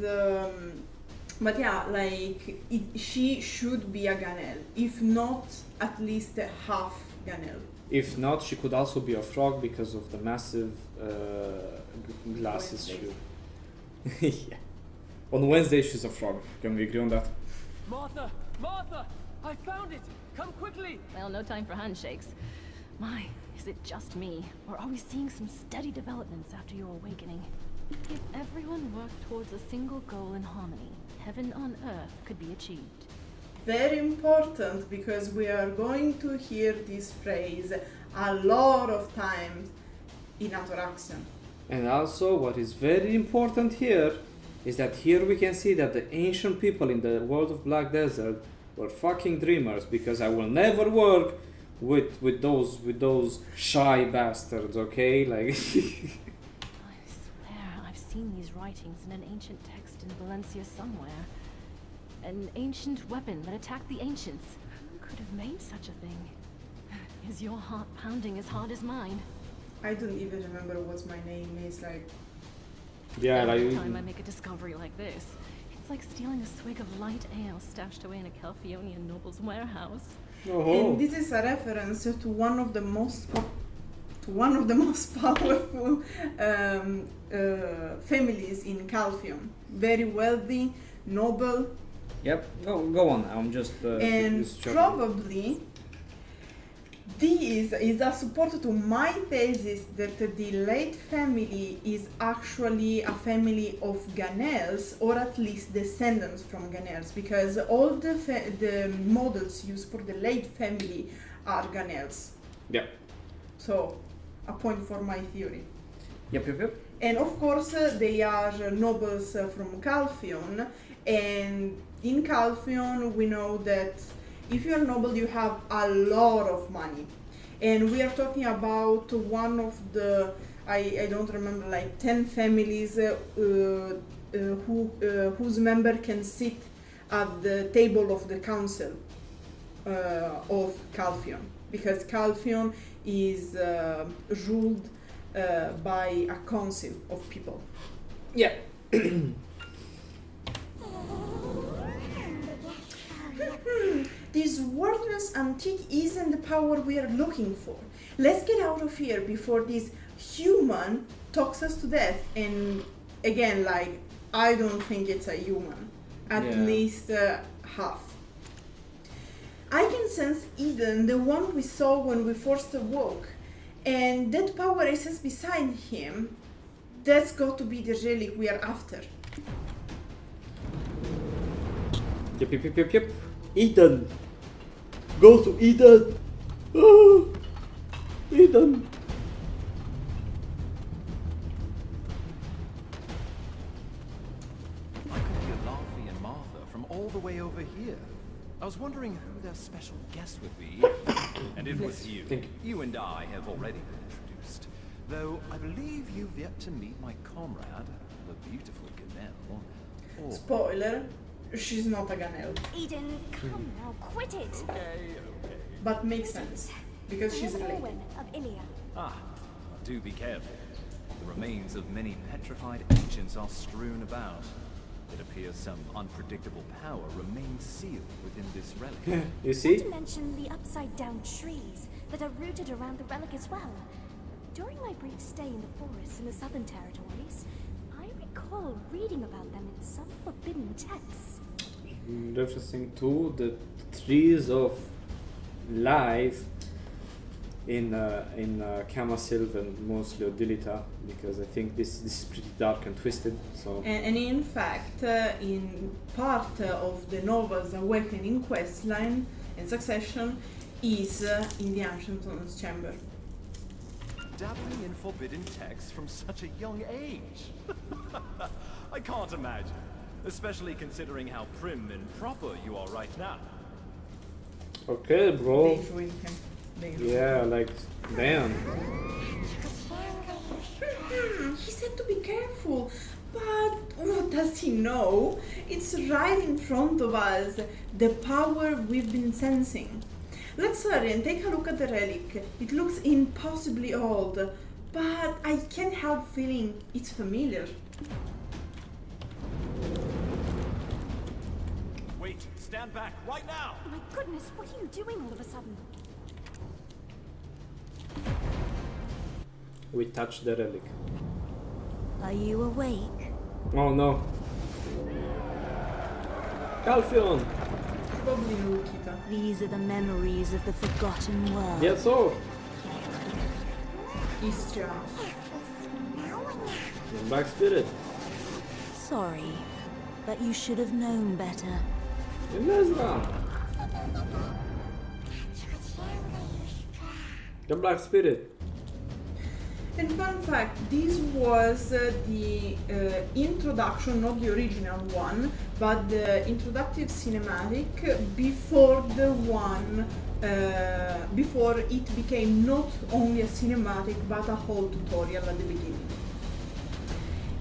but yeah, like she should be a Ganel, if not at least a half Ganel. If not, she could also be a frog because of the massive glasses she. Yeah. On Wednesday she's a frog. Can we agree on that? Martha! Martha! I found it! Come quickly! Well, no time for handshakes. My, is it just me? Or are we seeing some steady developments after your awakening? If everyone worked towards a single goal in harmony, heaven on earth could be achieved. Very important because we are going to hear this phrase a lot of times in Atoraxion. And also, what is very important here is that here we can see that the ancient people in the world of Black Desert were fucking dreamers, because I will never work with those shy bastards, okay? Like I swear I've seen these writings in an ancient text in Valencia somewhere. An ancient weapon that attacked the ancients. Who could have made such a thing? Is your heart pounding as hard as mine? I don't even remember what my name is like. yeah, Every like time I make a discovery like this, it's like stealing a swig of light ale stashed away in a Calphionian noble's warehouse. And this is a reference to one of the most powerful families in Calphion. Very wealthy, noble. Yep. Go on. I'm just. And probably this is a support to my thesis that the late family is actually a family of Ganels, or at least descendants from Ganels, because all the models used for the late family are Ganels. Yep. So, a point for my theory. Yep. And of course, they are nobles from Calphion, and in Calphion we know that if you're noble, you have a lot of money. And we are talking about one of the, I don't remember, like 10 families whose member can sit at the table of the council of Calphion. Because Calphion is ruled by a council of people. Yeah. This worthless antique isn't the power we are looking for. Let's get out of here before this human talks us to death. And again, like, I don't think it's a human. At least half. I can sense Eden, the one we saw when we first awoke. And that power is beside him. That's got to be the relic we are after. Yep. Eden! Go to Eden! Oh, Eden! I could hear Laufey and Martha from all the way over here. I was wondering who their special guest would be. And it was you. You and I have already been introduced. Though I believe you've yet to meet my comrade, the beautiful Ganel. Or... Spoiler, she's not a Ganel. Eden, come now, quit it! Okay. But makes sense, because she's related. Owen of Ilia. Ah, do be careful. The remains of many petrified ancients are strewn about. It appears some unpredictable power remains sealed within this relic. You see? Not to mention the upside-down trees that are rooted around the relic as well. During my brief stay in the forests in the Southern Territories, I recall reading about them in some forbidden texts. Referencing to the trees of life. in Camasilv and mostly Odilita, because I think this is pretty dark and twisted. So and in fact, in part of the novel's Awakening questline and succession is in the Ancient One's chamber. Dabbling in forbidden texts from such a young age. I can't imagine, especially considering how prim and proper you are right now. okay, bro. They ruined him. Yeah, like damn. He said to be careful, but what does he know? It's right in front of us, the power we've been sensing. Let's hurry and take a look at the relic. It looks impossibly old, but I can't help feeling it's familiar. Wait, stand back, right now! My goodness, what are you doing all of a sudden? We touched the relic. Are you awake? Oh no. Calphion! Probably Lukita. These are the memories of the forgotten world. Yes, so. Istria. The Black Spirit. Sorry, but you should have known better. Inezra. The Black Spirit. And fun fact, this was the introduction, not the original one, but the introductory cinematic before the one, before it became not only a cinematic but a whole tutorial at the beginning.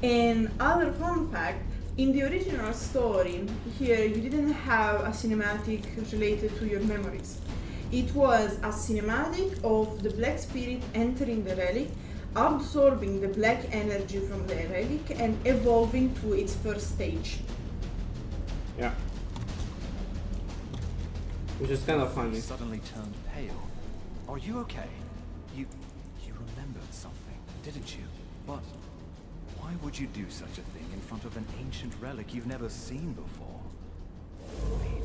And other fun fact, in the original story, here you didn't have a cinematic related to your memories. It was a cinematic of the Black Spirit entering the relic, absorbing the black energy from the relic and evolving to its first stage. Yeah. Which is kind of funny. You suddenly turned pale. Are you okay? You remembered something, didn't you? But why would you do such a thing in front of an ancient relic you've never seen before? Wait,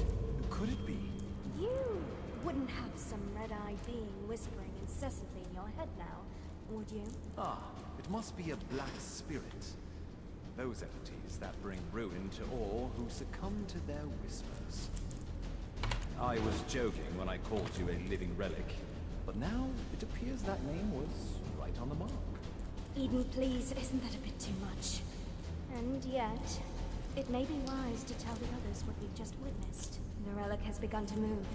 could it be? You wouldn't have some red-eyed being whispering incessantly in your head now, would you? Ah, it must be a black spirit. Those entities that bring ruin to all who succumb to their whispers. I was joking when I called you a living relic, but now it appears that name was right on the mark. Eden, please, isn't that a bit too much? And yet, it may be wise to tell the others what we've just witnessed. The relic has begun to move.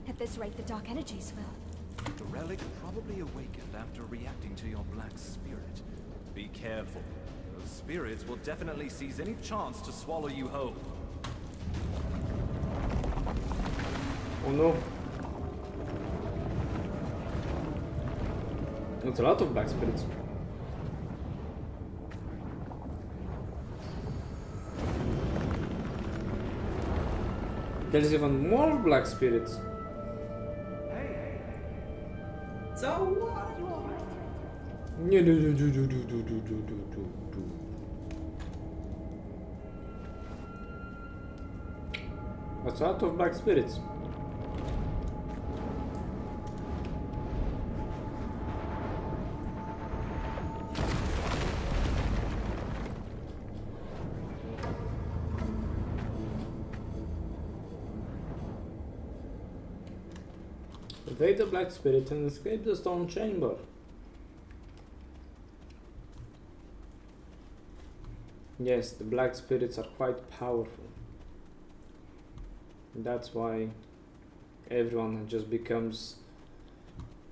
At this rate, the dark energies will. The relic probably awakened after reacting to your black spirit. Be careful. Those spirits will definitely seize any chance to swallow you whole. Oh no. That's a lot of black spirits. There's even more black spirits. So what? That's a lot of black spirits. Evade the black spirit and escape the stone chamber. Yes, the black spirits are quite powerful. That's why everyone just becomes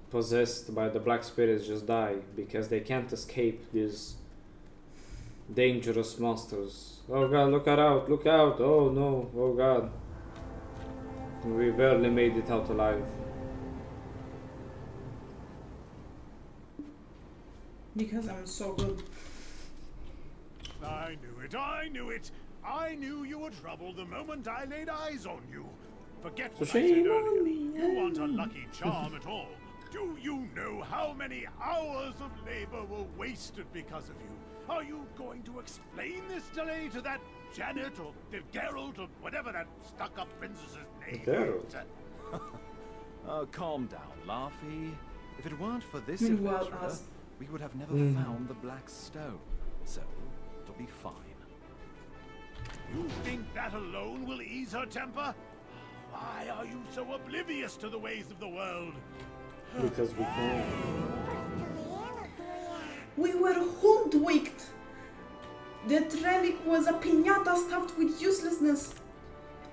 possessed by the black spirits, just die, because they can't escape these dangerous monsters. Oh god, look out, look out, oh no, oh god. We barely made it out alive. Because I'm so good. I knew it, I knew it! I knew you were trouble the moment I laid eyes on you. Forget what I said earlier. You aren't a lucky charm at all. Do you know how many hours of labor were wasted because of you? Are you going to explain this delay to that Janet or Geralt or whatever that stuck-up princess's name is? Calm down, Laffy. If it weren't for this Meanwhile, adventurer, us. we would have never found the Black Stone. So, it'll be fine. You think that alone will ease her temper? Why are you so oblivious to the ways of the world? Because we can. We were hoodwinked. That relic was a piñata stuffed with uselessness.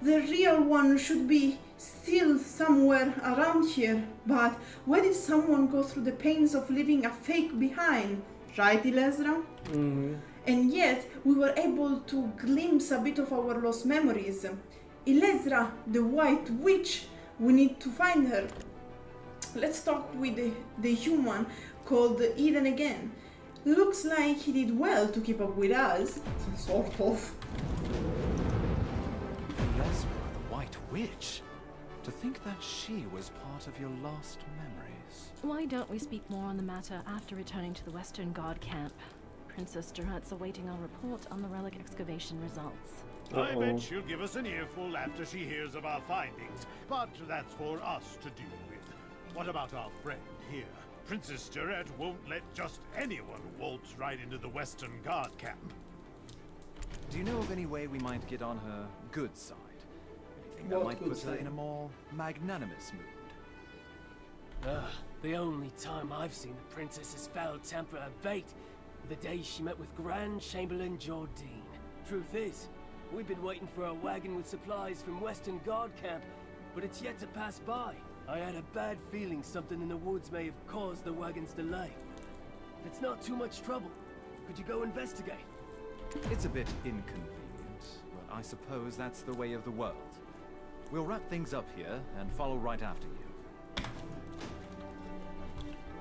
The real one should be still somewhere around here, but why did someone go through the pains of leaving a fake behind? Right, Ilesra? And yet, we were able to glimpse a bit of our lost memories. Ilesra, the White Witch, we need to find her. Let's talk with the human called Eden again. Looks like he did well to keep up with us, sort of. Lesra, the White Witch? To think that she was part of your lost memories. Why don't we speak more on the matter after returning to the Western Guard camp? Princess Duret's awaiting our report on the relic excavation results. I bet she'll give us an earful after she hears of our findings, but that's for us to deal with. What about our friend here? Princess Duret won't let just anyone waltz right into the Western Guard camp. Do you know of any way we might get on her good side? Anything that might put her in a more magnanimous mood? The only time I've seen the princess's foul temper abate, the day she met with Grand Chamberlain Jordine. Truth is, we've been waiting for a wagon with supplies from Western Guard camp, but it's yet to pass by. I had a bad feeling something in the woods may have caused the wagon's delay. If it's not too much trouble, could you go investigate? It's a bit inconvenient, but I suppose that's the way of the world. We'll wrap things up here and follow right after you.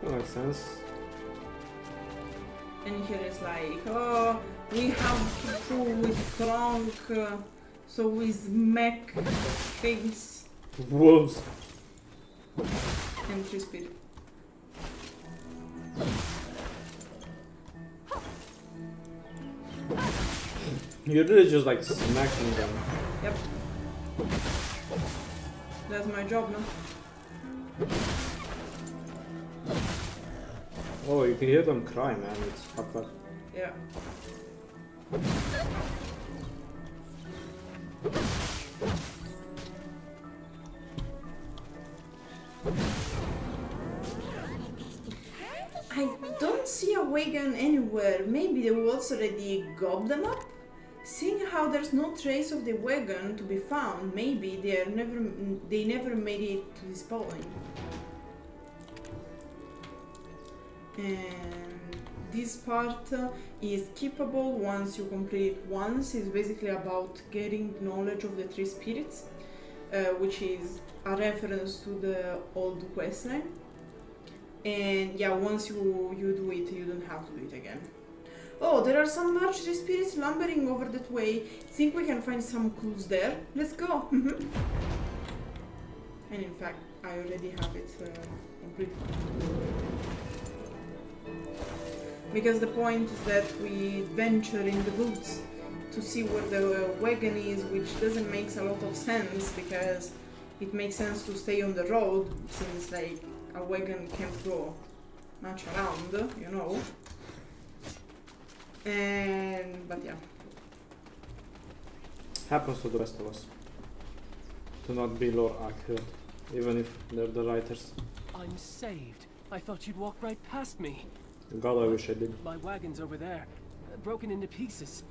That makes sense. And here it's like, oh, we have to prove with trunk, so with mech things. Wolves. And 3 speed. You're really just like smacking them. Yep. That's my job now. Oh, you can hear them cry, man. It's fucked up. Yeah. I don't see a wagon anywhere. Maybe the wolves already gobbed them up? Seeing how there's no trace of the wagon to be found, maybe they never made it to this point. And this part is skippable once you complete it once. It's basically about getting knowledge of the 3 spirits, which is a reference to the old questline. And yeah, once you do it, you don't have to do it again. Oh, there are some large 3 spirits lumbering over that way. Think we can find some clues there? Let's go! And in fact, I already have it completed. Because the point is that we venture in the woods to see where the wagon is, which doesn't make a lot of sense, because it makes sense to stay on the road, since like a wagon can't go much around, you know. But yeah. Happens to the rest of us. To not be lore accurate, even if they're the writers. I'm saved. I thought you'd walk right past me. God, I wish I did. My wagon's over there, broken into pieces.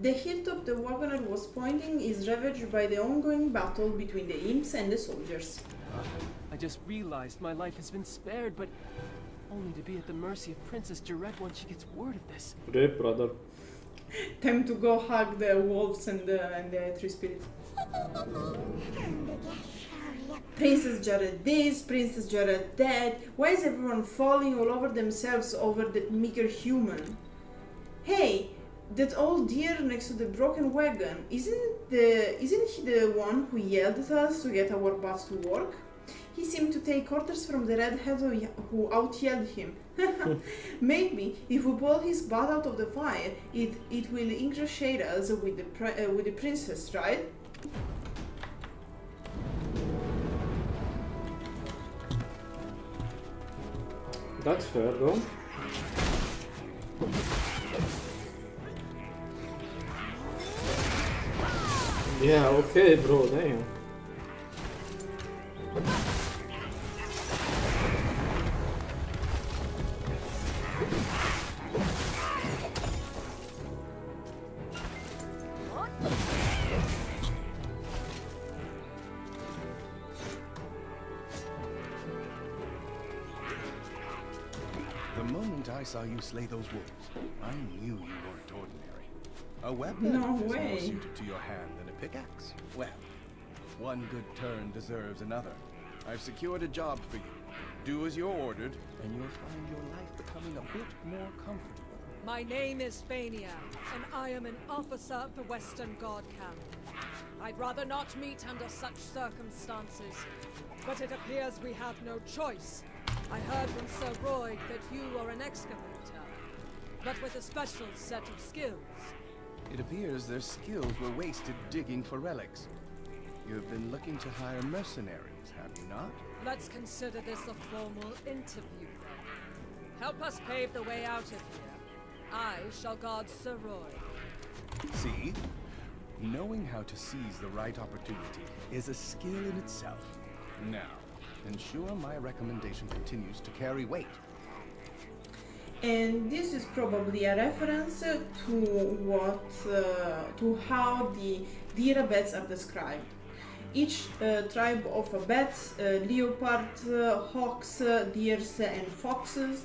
The hilltop the wagoner was pointing is ravaged by the ongoing battle between the imps and the soldiers. I just realized my life has been spared, but only to be at the mercy of Princess Duret once she gets word of this. Rip, brother. Time to go hug the wolves and the 3 spirits. Princess Jared this, Princess Jared that. Why is everyone falling all over themselves over that meager human? Hey, that old deer next to the broken wagon, isn't he the one who yelled at us to get our butts to work? He seemed to take orders from the redhead who out-yelled him. Maybe if we pull his butt out of the fire, it will ingratiate us with the princess, right? That's fair though. Yeah, okay, bro, damn. The moment I saw you slay those wolves, I knew you weren't ordinary. A weapon No is more way. suited to your hand than a pickaxe. Well, one good turn deserves another. I've secured a job for you. Do as you're ordered, and you'll find your life becoming a bit more comfortable. My name is Fania, and I am an officer of the Western Guard camp. I'd rather not meet under such circumstances, but it appears we have no choice. I heard from Sir Roy that you are an excavator, but with a special set of skills. It appears their skills were wasted digging for relics. You've been looking to hire mercenaries, have you not? Let's consider this a formal interview, then. Help us pave the way out of here. I shall guard Sir Roy. See? Knowing how to seize the right opportunity is a skill in itself. Now, ensure my recommendation continues to carry weight. And this is probably a reference to how the deer bats are described. Each tribe of a bat, leopard, hawks, deers, and foxes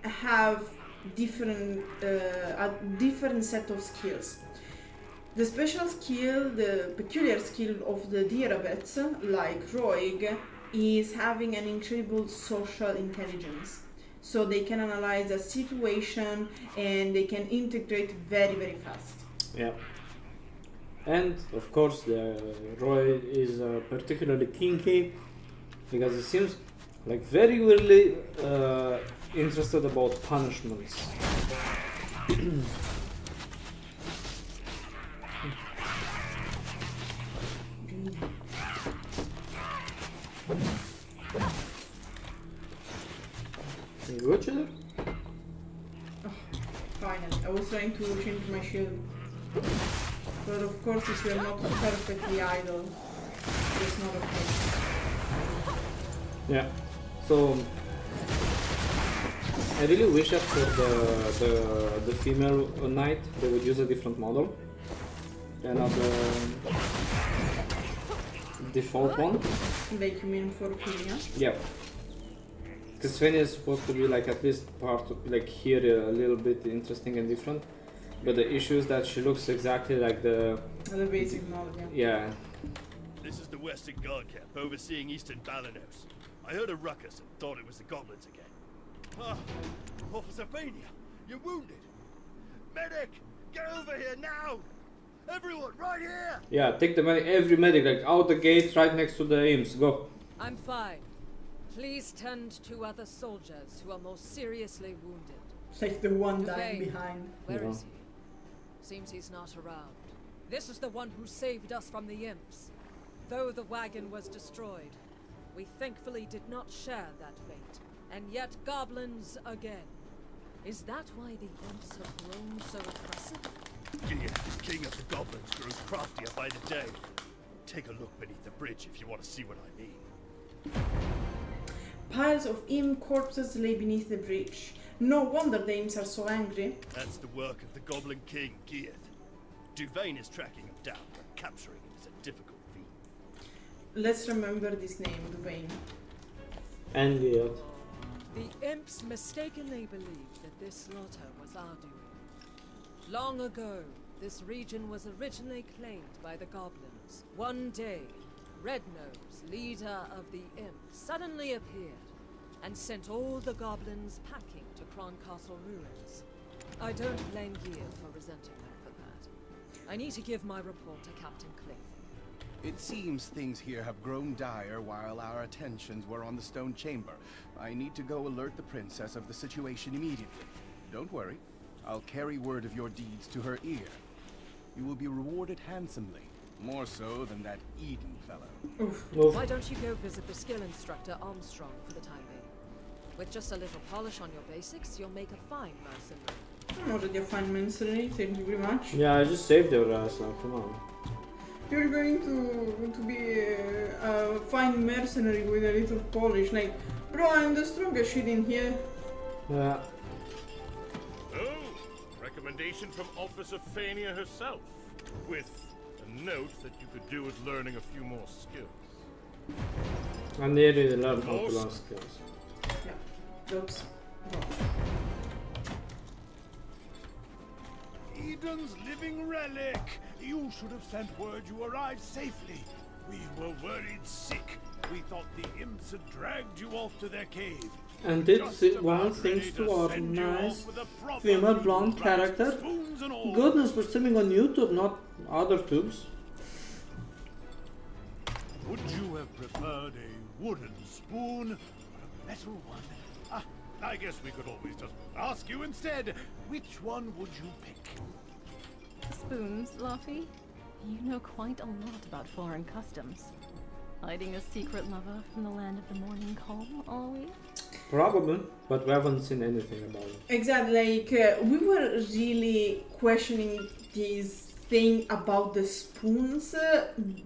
have a different set of skills. The special skill, the peculiar skill of the deer bats, like Roig, is having an incredible social intelligence. So they can analyze a situation and they can integrate very, very fast. Yeah. And of course, the Roy is particularly kinky because it seems like very weirdly interested about punishments. Good, Chiller? Oh, finally, I was trying to change my shield. But of course, if you're not perfectly idle, it's not okay. Yeah. So I really wish that for the female knight they would use a different model and not the default one. Like you mean for Fenia? Yeah. Because Fenia is supposed to be like at least part of like here a little bit interesting and different. But the issue is that she looks exactly like the basic model, yeah. Yeah. This is the Western Guard camp overseeing Eastern Balanos. I heard a ruckus and thought it was the goblins again. Ah, Officer Fania, you're wounded. Medic, get over here now! Everyone, right here! Yeah, take the medic, every medic, like out the gate right next to the imps, go. I'm fine. Please tend to other soldiers who are more seriously wounded. Like the one dying Awaken. behind. Where is he? Seems he's not around. This is the one who saved us from the imps. Though the wagon was destroyed, we thankfully did not share that fate. And yet goblins again. Is that why the imps have grown so aggressive? Gear, king of the goblins, grows craftier by the day. Take a look beneath the bridge if you want to see what I mean. Piles of imp corpses lay beneath the bridge. No wonder the imps are so angry. That's the work of the Goblin King, Geared. Duvain is tracking him down, but capturing him is a difficult feat. Let's remember this name, Duvain. And yeah. The imps mistakenly believed that this slaughter was our doing. Long ago, this region was originally claimed by the goblins. One day, Rednose, leader of the imps, suddenly appeared and sent all the goblins packing to Kron Castle ruins. I don't blame Gear for resenting them for that. I need to give my report to Captain Cliff. It seems things here have grown dire while our attentions were on the stone chamber. I need to go alert the princess of the situation immediately. Don't worry, I'll carry word of your deeds to her ear. You will be rewarded handsomely, more so than that Eden fellow. Why don't you go visit the skill instructor Armstrong for the time being? With just a little polish on your basics, you'll make a fine mercenary. I'm already a fine mercenary, thank you very much. Yeah, I just saved your ass now, come on. You're going to be a fine mercenary with a little polish, like, bro, I'm the strongest shit in here. Yeah. Oh, recommendation from Officer Fania herself, with a note that you could do with learning a few more skills. I nearly learned how to learn skills. Yeah, oops. Eden's living relic! You should have sent word you arrived safely. We were worried sick. We thought the imps had dragged you off to their cave. And did well thanks to our nice female blonde character. Goodness, we're streaming on YouTube, not other tubes. Would you have preferred a wooden spoon or a metal one? Ah, I guess we could always just ask you instead. Which one would you pick? Spoons, Luffy? You know quite a lot about foreign customs. Hiding a secret lover from the land of the morning calm, are we? Probably, but we haven't seen anything about it. Exactly, like, we were really questioning this thing about the spoons,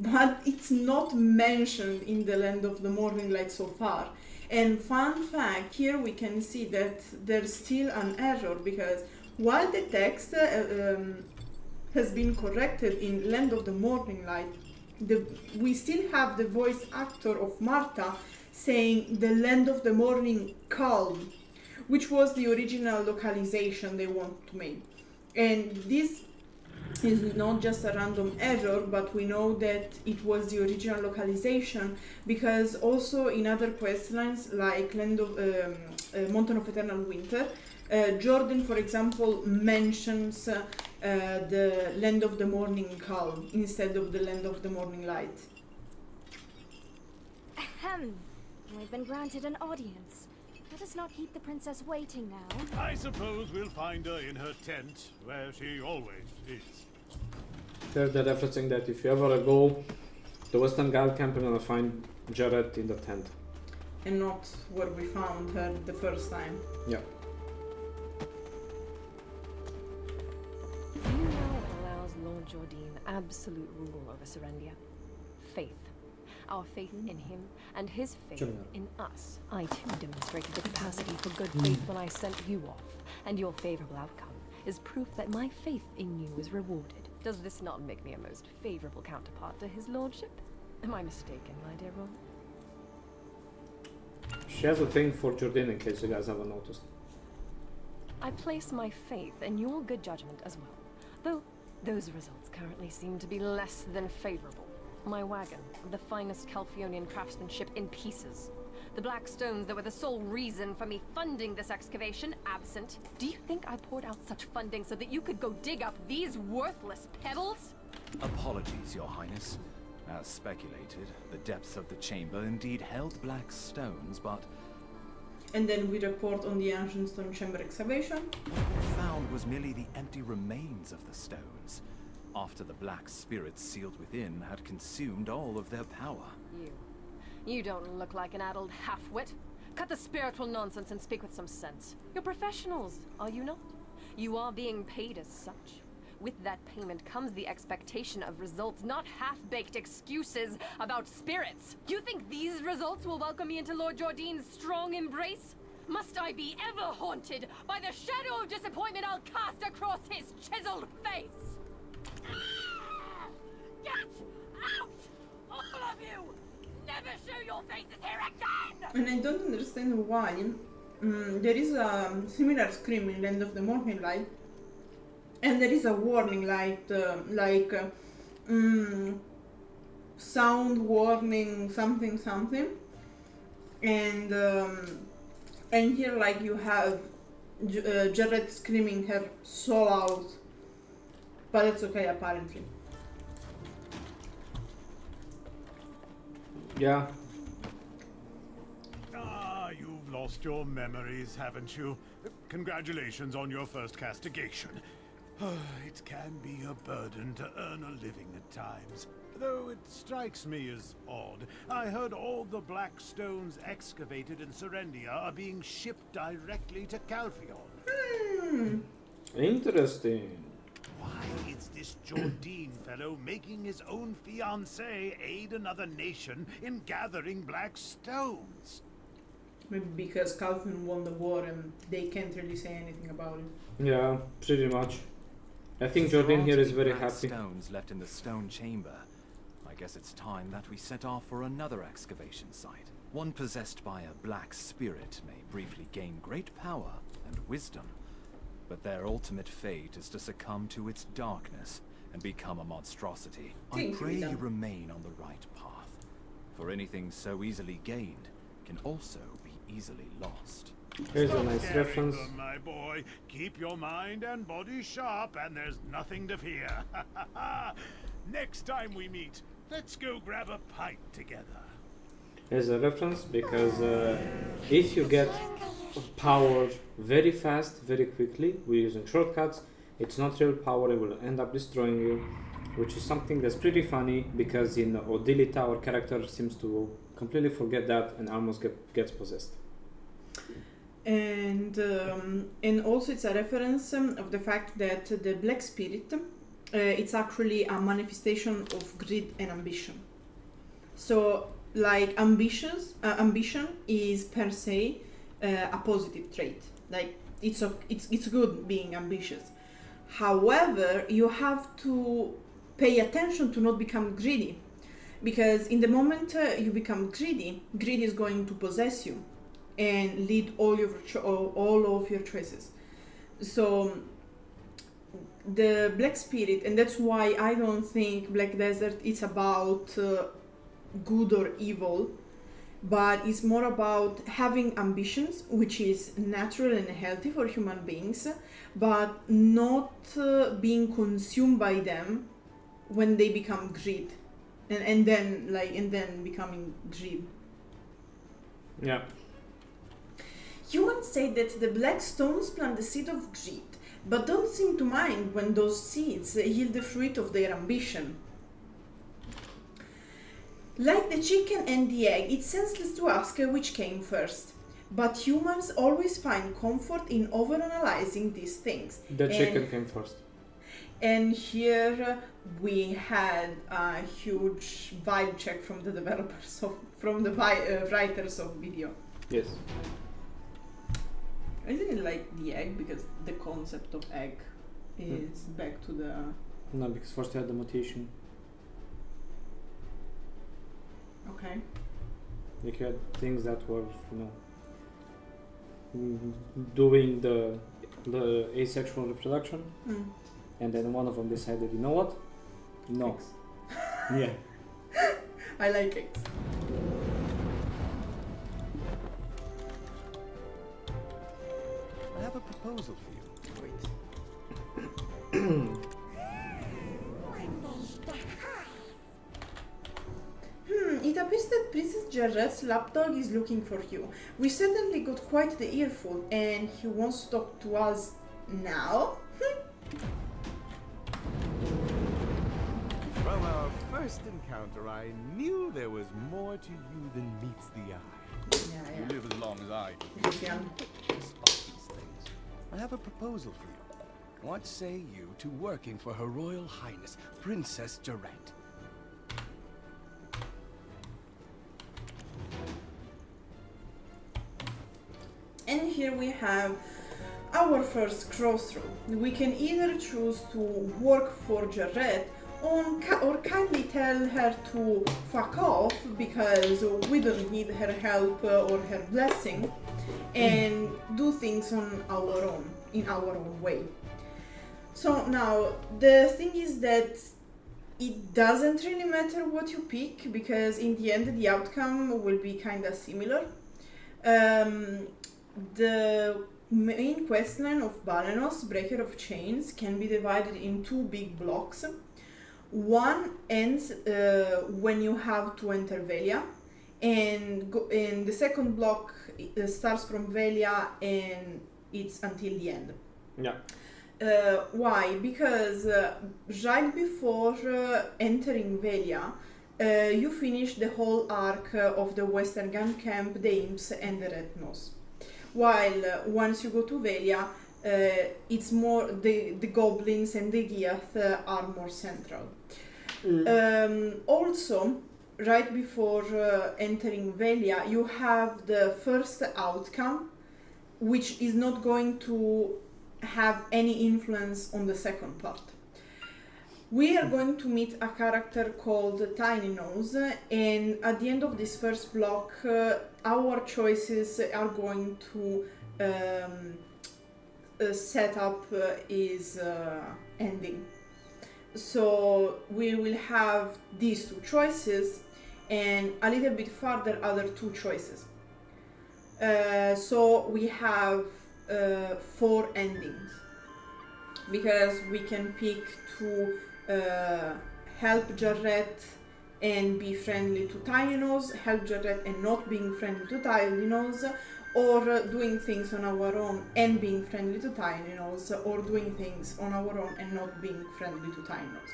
but it's not mentioned in the Land of the Morning Light so far. And fun fact, here we can see that there's still an error, because while the text has been corrected in Land of the Morning Light, we still have the voice actor of Martha saying the Land of the Morning Calm, which was the original localization they want to make. And this is not just a random error, but we know that it was the original localization, because also in other questlines like Land of Mountain of Eternal Winter, Jordan, for example, mentions the Land of the Morning Calm instead of the Land of the Morning Light. Ahem. We've been granted an audience. Let us not keep the princess waiting now. I suppose we'll find her in her tent, where she always is. They're referencing that if you ever go to Western Guard camp, you're gonna find Jared in the tent. And not where we found her the first time. Yeah. Do you know what allows Lord Jordine absolute rule over Serendia? Faith. Our faith in him, and his faith in us. I too demonstrated the capacity for good faith when I sent you off, and your favorable outcome is proof that my faith in you is rewarded. Does this not make me a most favorable counterpart to his lordship? Am I mistaken, my dear Ron? She has a thing for Jordan, in case you guys haven't noticed. I place my faith in your good judgment as well, though those results currently seem to be less than favorable. My wagon, of the finest Calphionian craftsmanship, in pieces. The black stones that were the sole reason for me funding this excavation, absent. Do you think I poured out such funding so that you could go dig up these worthless pebbles? Apologies, Your Highness. As speculated, the depths of the chamber indeed held black stones, but... And then we report on the ancient stone chamber excavation. What we found was merely the empty remains of the stones, after the black spirits sealed within had consumed all of their power. You don't look like an addled half-wit. Cut the spiritual nonsense and speak with some sense. You're professionals, are you not? You are being paid as such. With that payment comes the expectation of results, not half-baked excuses about spirits. You think these results will welcome me into Lord Jordine's strong embrace? Must I be ever haunted by the shadow of disappointment I'll cast across his chiseled face? Get out! All of you! Never show your faces here again! And I don't understand why. There is a similar scream in Land of the Morning Light, and there is a warning light, sound warning something something, and here like you have Jared screaming her so loud, but it's okay apparently. Yeah. Ah, you've lost your memories, haven't you? Congratulations on your first castigation. It can be a burden to earn a living at times. Though it strikes me as odd. I heard all the black stones excavated in Serendia are being shipped directly to Calpheon. Interesting. Why is this Jordine fellow making his own fiancée aid another nation in gathering black stones? Maybe because Calvin won the war and they can't really say anything about it. Yeah, pretty much. I think Jordan here is very black happy. Stones left in the stone chamber. I guess it's time that we set off for another excavation site. One possessed by a black spirit may briefly gain great power and wisdom, but their ultimate fate is to succumb to its darkness and become a monstrosity. I pray you remain on the right path, for anything so easily gained can also be easily lost. Here's a nice reference. Them, my boy. Keep your mind and body sharp, and there's nothing to fear. Next time we meet, let's go grab a pint together. Here's a reference because if you get power very fast, very quickly, we're using shortcuts, it's not real power, it will end up destroying you, which is something that's pretty funny because in Odilita our character seems to completely forget that and almost gets possessed. And also it's a reference of the fact that the black spirit, it's actually a manifestation of greed and ambition. So like ambition is per se a positive trait. Like it's good being ambitious. However, you have to pay attention to not become greedy, because in the moment you become greedy, greed is going to possess you and lead all of your choices. So the black spirit, and that's why I don't think Black Desert is about good or evil, but it's more about having ambitions, which is natural and healthy for human beings, but not being consumed by them when they become greed, and then becoming greed. Yeah. Humans say that the black stones plant the seed of greed, but don't seem to mind when those seeds yield the fruit of their ambition. Like the chicken and the egg, it's senseless to ask which came first. But humans always find comfort in overanalyzing these things. The chicken came first. And here we had a huge vibe check from the developers from the writers of video. Yes. Isn't it like the egg, because the concept of egg is back to the... No, because first you had the mutation. Okay. Like you had things that were, doing the asexual reproduction, and then one of them decided, you know what? No. Eggs. Yeah. I like eggs. I have a proposal for you. Wait. It appears that Princess Jarret's lapdog is looking for you. We certainly got quite the earful, and he wants to talk to us now. From our first encounter, I knew there was more to you than meets the eye. Yeah. You live as long as I do. Yeah. Despite these things, I have a proposal for you. What say you to working for Her Royal Highness, Princess Jarret? And here we have our first crossroad. We can either choose to work for Jarret or kindly tell her to fuck off because we don't need her help or her blessing, and do things on our own, in our own way. So now, the thing is that it doesn't really matter what you pick, because in the end the outcome will be kinda similar. The main questline of Balenos, Breaker of Chains, can be divided in two big blocks. One ends when you have to enter Velia, and the second block starts from Velia and it's until the end. Yeah. Why? Because right before entering Velia, you finish the whole arc of the Western Gun Camp, the Imps, and the Red Nose. While once you go to Velia, it's more the goblins and the Giath are more central. Also, right before entering Velia, you have the first outcome, which is not going to have any influence on the second part. We are going to meet a character called Tiny Nose, and at the end of this first block, our choices are going to set up his ending. So we will have these two choices, and a little bit further other two choices. So we have 4 endings, because we can pick to help Jarrett and be friendly to Tiny Nose, help Jarrett and not being friendly to Tiny Nose, or doing things on our own and being friendly to Tiny Nose, or doing things on our own and not being friendly to Tiny Nose.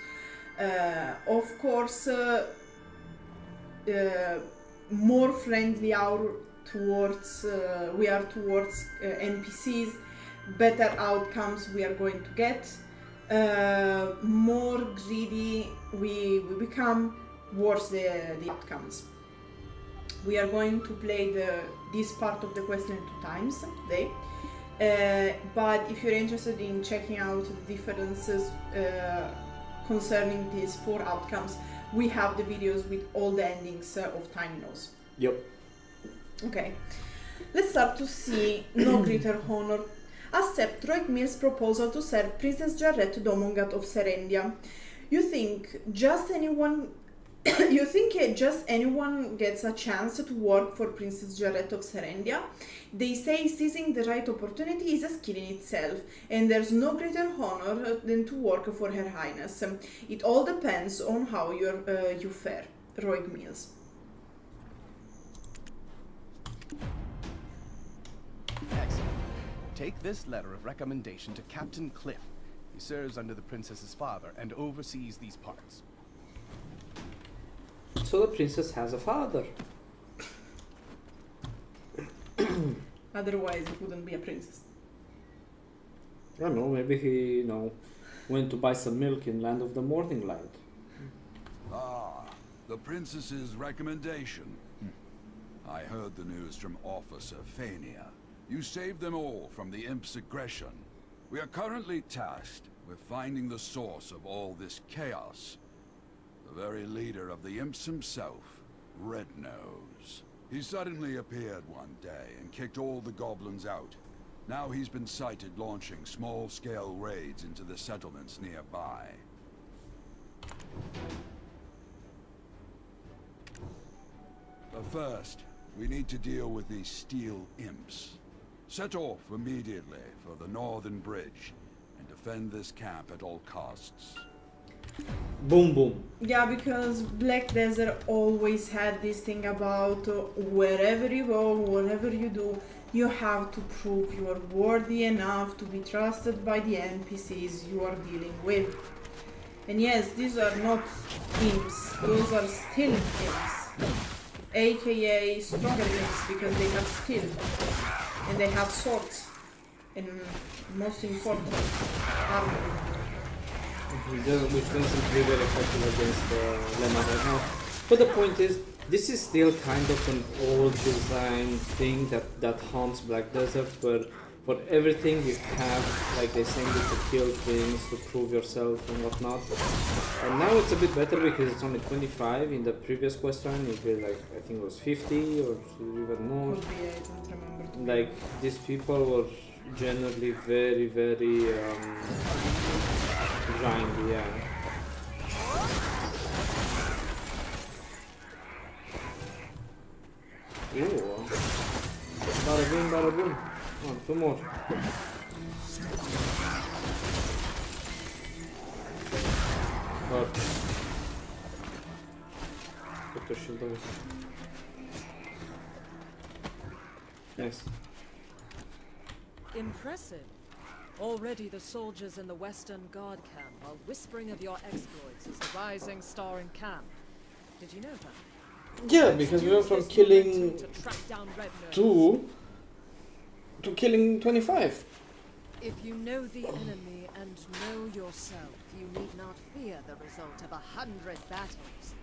Of course, more friendly we are towards NPCs, better outcomes we are going to get. More greedy we become, worse the outcomes. We are going to play this part of the question 2 times today, but if you're interested in checking out the differences concerning these 4 outcomes, we have the videos with all the endings of Tiny Nose. Yep. Okay, let's start to see No Greater Honor. Accept Roig Mills' proposal to serve Princess Jarrett Domongat of Serendia. You think just anyone gets a chance to work for Princess Jarrett of Serendia? They say seizing the right opportunity is a skill in itself, and there's no greater honor than to work for Her Highness. It all depends on how you fare. Roig Mills. Excellent. Take this letter of recommendation to Captain Cliff. He serves under the princess's father and oversees these parts. So the princess has a father. Otherwise, it wouldn't be a princess. I don't know, maybe he, went to buy some milk in Land of the Morning Light. Ah, the princess's recommendation. I heard the news from Officer Fania. You saved them all from the Imp's aggression. We are currently tasked with finding the source of all this chaos. The very leader of the Imps himself, Red Nose. He suddenly appeared one day and kicked all the goblins out. Now he's been sighted launching small-scale raids into the settlements nearby. But first, we need to deal with these steel Imps. Set off immediately for the Northern Bridge and defend this camp at all costs. Boom boom. Yeah, because Black Desert always had this thing about wherever you go, whatever you do, you have to prove you are worthy enough to be trusted by the NPCs you are dealing with. And yes, these are not imps, those are still imps. AKA stronger imps, because they have skill. And they have swords. And most important, armor. Which makes them very effective against Lema right now. But the point is, this is still kind of an old design thing that haunts Black Desert, where for everything you have, like they send you to kill things, to prove yourself and whatnot. And now it's a bit better because it's only 25. In the previous quest line it was like, I think it was 50 or even more. Could be, I don't remember. Like, these people were generally very, very grindy, yeah. Ooh. Bada boom, bada boom. Oh, 2 more. Perfect. Put the shield on. Nice. Impressive. Already the soldiers in the Western Guard camp are whispering of your exploits as a rising star in camp. Did you know that? Yeah, because we went from killing 2 to killing 25. If you know the enemy and know yourself, you need not fear the result of 100 battles.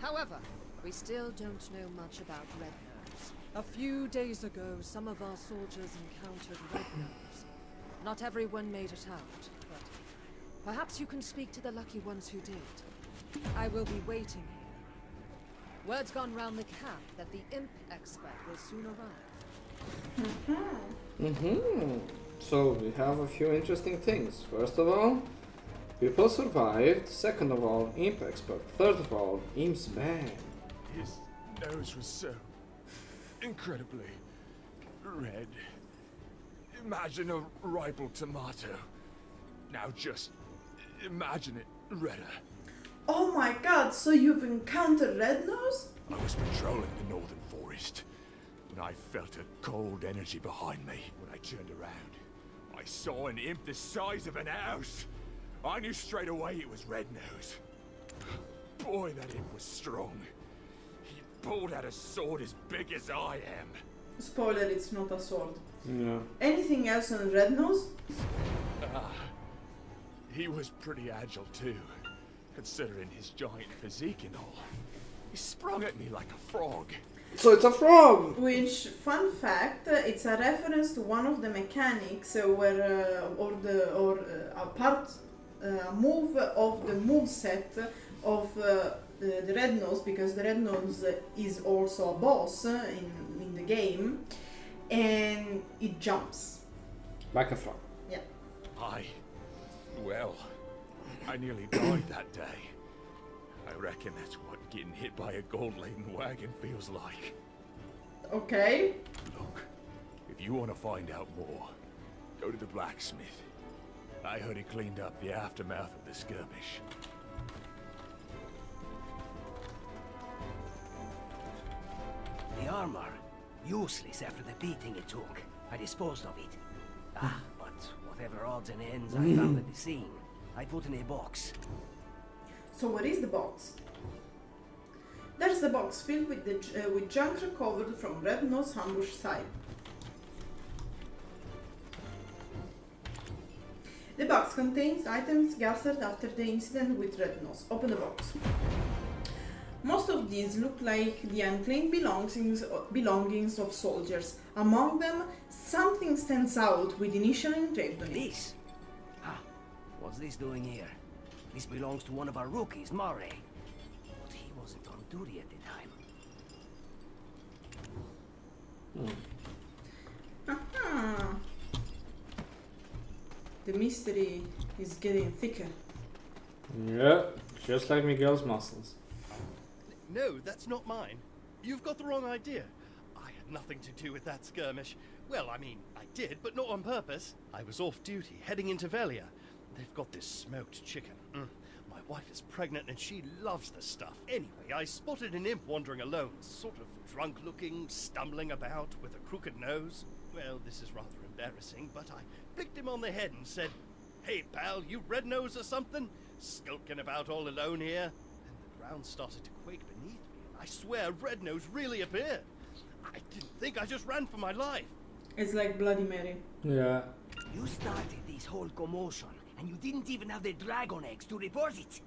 However, we still don't know much about Red Nose. A few days ago, some of our soldiers encountered Red Nose. Not everyone made it out, but perhaps you can speak to the lucky ones who did. I will be waiting here. Word's gone round the camp that the imp expert will soon arrive. So we have a few interesting things. First of all, people survived. Second of all, imp expert. Third of all, imp's bad. His nose was so incredibly red. Imagine a ripe tomato. Now just imagine it redder. Oh my god, so you've encountered Red Nose? I was patrolling the northern forest, and I felt a cold energy behind me. When I turned around, I saw an imp the size of an house. I knew straight away it was Red Nose. Boy, that imp was strong. He pulled out a sword as big as I am. Spoiler, it's not a sword. Yeah. Anything else on Red Nose? He was pretty agile too, considering his giant physique and all. He sprung at me like a frog. So it's a frog! Which, fun fact, it's a reference to one of the mechanics where, a move of the moveset of the Red Nose, because the Red Nose is also a boss in the game, and it jumps. Like a frog. Yeah. Well, I nearly died that day. I reckon that's what getting hit by a gold-laden wagon feels like. Okay. Look, if you want to find out more, go to the blacksmith. I heard he cleaned up the aftermath of the skirmish. The armor, useless after the beating it took. I disposed of it. But whatever odds and ends I found at the scene, I put in a box. So what is the box? There's the box filled with junk recovered from Red Nose ambush site. The box contains items gathered after the incident with Red Nose. Open the box. Most of these look like the unclaimed belongings of soldiers. Among them, something stands out with initial engraved on it. This? What's this doing here? This belongs to one of our rookies, Mare. But he wasn't on duty at the time. Aha! The mystery is getting thicker. Yeah, just like Miguel's muscles. No, that's not mine. You've got the wrong idea. I had nothing to do with that skirmish. Well, I mean, I did, but not on purpose. I was off duty, heading into Velia. They've got this smoked chicken. My wife is pregnant and she loves the stuff. Anyway, I spotted an imp wandering alone, sort of drunk-looking, stumbling about with a crooked nose. Well, this is rather embarrassing, but I flicked him on the head and said, "Hey, pal, you red nose or something? Skulking about all alone here?" And the ground started to quake beneath me, and I swear Red Nose really appeared. I didn't think, I just ran for my life. It's like Bloody Mary. Yeah. You started this whole commotion, and you didn't even have the dragon eggs to report it.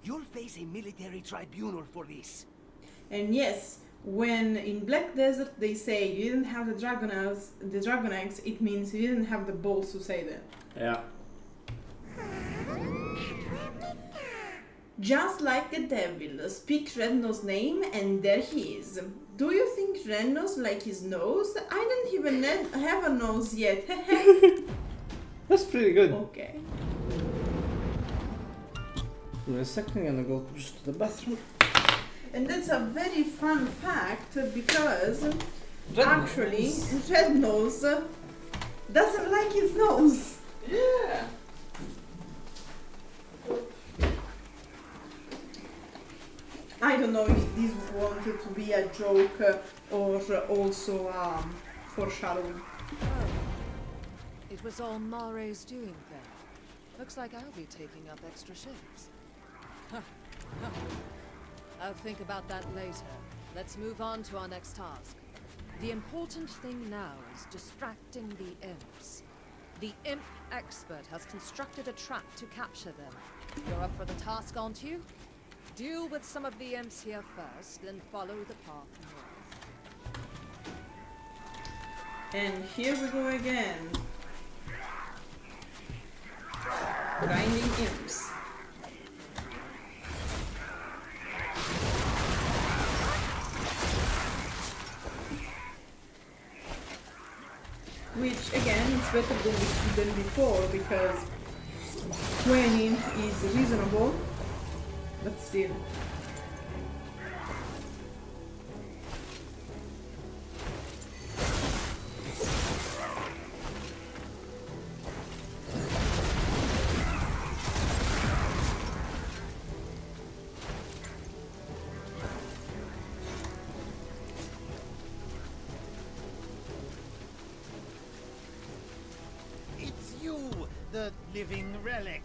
You'll face a military tribunal for this. And yes, when in Black Desert they say you didn't have the dragon eggs, it means you didn't have the balls to say that. Yeah. Just like the devil, speak Red Nose's name and there he is. Do you think Red Nose like his nose? I don't even have a nose yet. That's pretty good. Okay. Give me a second, I'm gonna go just to the bathroom. And that's a very fun fact because actually Red Nose doesn't like his nose. Yeah. I don't know if this wanted to be a joke or also foreshadowing. It it was all Mare's doing then. Looks like I'll be taking up extra shifts. I'll think about that later. Let's move on to our next task. The important thing now is distracting the imps. The imp expert has constructed a trap to capture them. You're up for the task, aren't you? Deal with some of the imps here first, then follow the path north. And here we go again. Grinding imps. Which again is better than before because 20 is reasonable, but still. The living relic.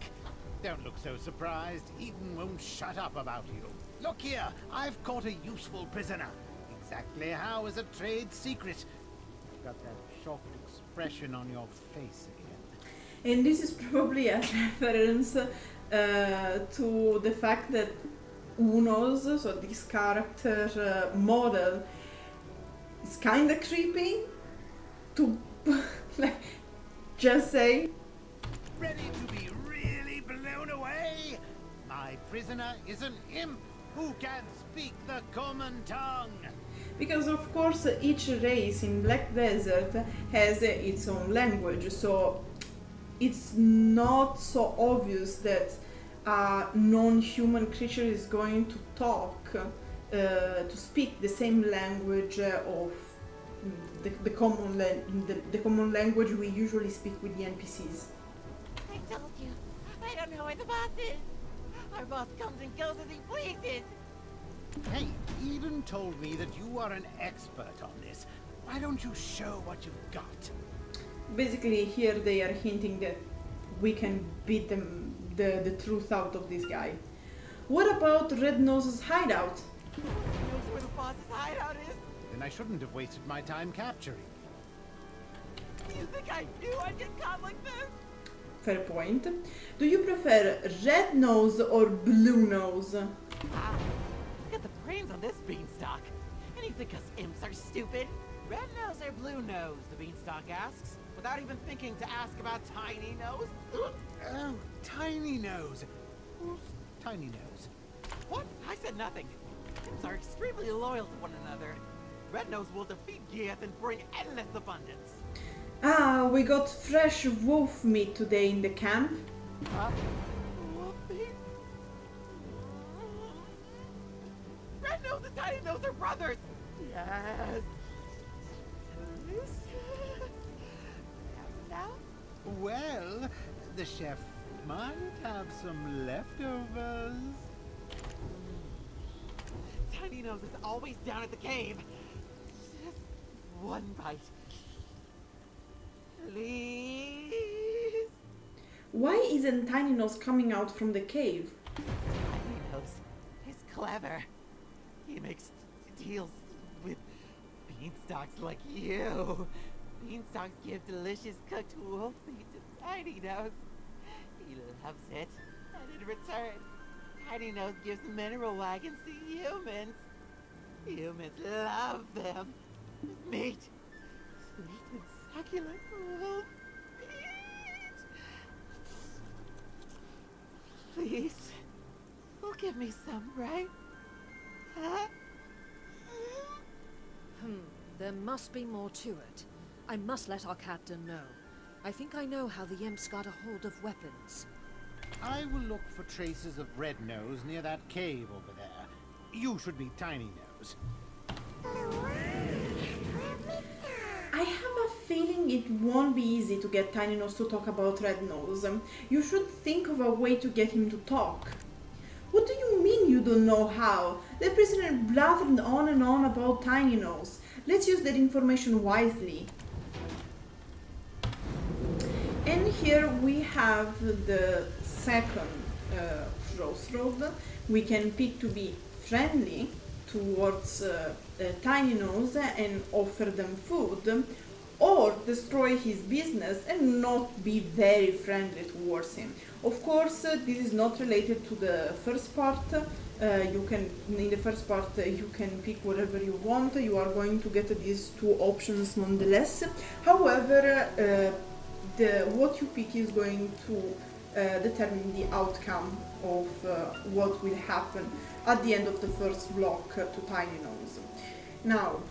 Don't look so surprised. Eden won't shut up about you. Look here, I've caught a useful prisoner. Exactly how is a trade secret. Got that shocked expression on your face again. And this is probably a reference to the fact that Unos, so this character model, is kind of creepy to like just say. Ready to be really blown away? My prisoner is an imp who can speak the common tongue. Because of course each race in Black Desert has its own language, so it's not so obvious that a non-human creature is going to talk, to speak the same language of the common language we usually speak with the NPCs. I told you, I don't know where the boss is. Our boss comes and goes as he pleases. Hey, Eden told me that you are an expert on this. Why don't you show what you've got? Basically, here they are hinting that we can beat the truth out of this guy. What about Red Nose's hideout? Who knows where the boss's hideout is? Then I shouldn't have wasted my time capturing. You think I knew I'd get caught like this? Fair point. Do you prefer Red Nose or Blue Nose? Ah, look at the brains on this beanstalk. And you think us imps are stupid? Red Nose or Blue Nose, the beanstalk asks, without even thinking to ask about Tiny Nose. Oh, Tiny Nose. Who's Tiny Nose? What? I said nothing. Imps are extremely loyal to one another. Red Nose will defeat Gieth and bring endless abundance. Ah, we got fresh wolf meat today in the camp. Wolf meat? Red Nose and Tiny Nose are brothers! Yes! Delicious! Now? Well, the chef might have some leftovers. Tiny Nose is always down at the cave. Just one bite. Please? Why isn't Tiny Nose coming out from the cave? Tiny Nose is clever. He makes deals with beanstalks like you. Beanstalks give delicious cooked wolf meat to Tiny Nose. He loves it. And in return, Tiny Nose gives mineral wagons to humans. Humans love them. Meat. Sweet and succulent wolf meat. Please, will give me some, right? Huh? There must be more to it. I must let our captain know. I think I know how the imps got a hold of weapons. I will look for traces of Red Nose near that cave over there. You should meet Tiny Nose. I have a feeling it won't be easy to get Tiny Nose to talk about Red Nose. You should think of a way to get him to talk. What do you mean you don't know how? The prisoner blabbered on and on about Tiny Nose. Let's use that information wisely. here we have the second crossroad. We can pick to be friendly towards Tiny Nose and offer them food, or destroy his business and not be very friendly towards him. Of course, this is not related to the first part. In the first part you can pick whatever you want. You are going to get these two options nonetheless. However, what you pick is going to determine the outcome of what will happen at the end of the first block to Tiny Nose. Now,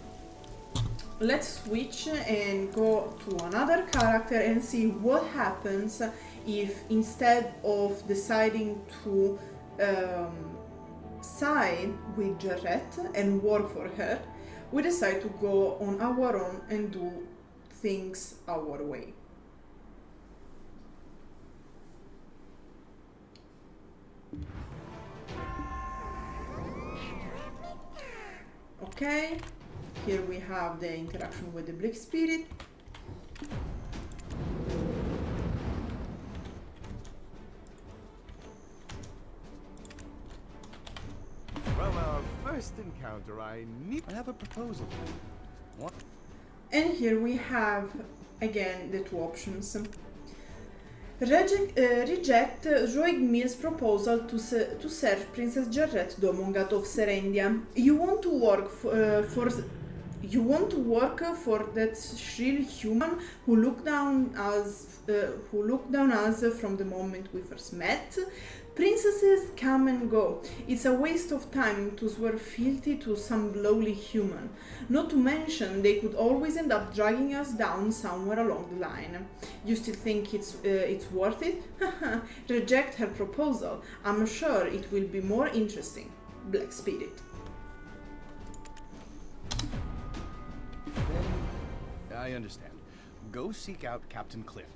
let's switch and go to another character and see what happens if instead of deciding to side with Jarrett and work for her, we decide to go on our own and do things our way. Okay, here we have the interaction with the Black Spirit. From our first encounter, I have a proposal for you. What? And here we have again the two options. Reject Roigmil's proposal to serve Princess Jarrett Domongad of Serendia. You want to work for that shrill human who looked down us from the moment we first met. Princesses come and go. It's a waste of time to swear fealty to some lowly human. Not to mention, they could always end up dragging us down somewhere along the line. You still think it's worth it? Reject her proposal. I'm sure it will be more interesting. Black Spirit. I understand. Go seek out Captain Cliff.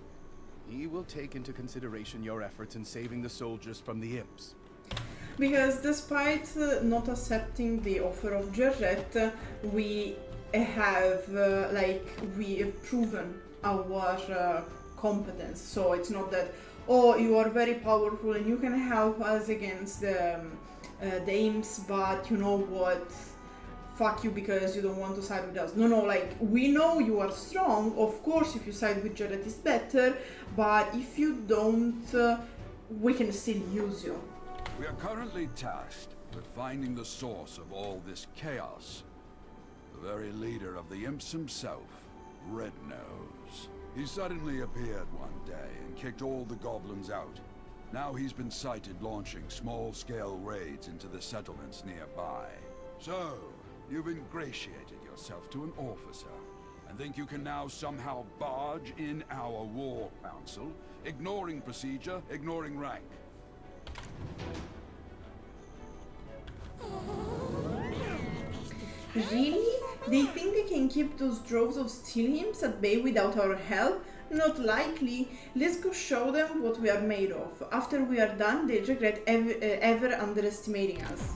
He will take into consideration your efforts in saving the soldiers from the imps. Because despite not accepting the offer of Jarrett, we have proven our competence. So it's not that, oh, you are very powerful and you can help us against the imps, but you know what? Fuck you because you don't want to side with us. No, like, we know you are strong. Of course, if you side with Jarrett is better, but if you don't, we can still use you. We are currently tasked with finding the source of all this chaos. The very leader of the imps himself, Red Nose. He suddenly appeared one day and kicked all the goblins out. Now he's been sighted launching small-scale raids into the settlements nearby. So, you've ingratiated yourself to an officer, and think you can now somehow barge in our war council, ignoring procedure, ignoring rank. Really? They think they can keep those droves of steel imps at bay without our help? Not likely. Let's go show them what we are made of. After we are done, they regret ever underestimating us.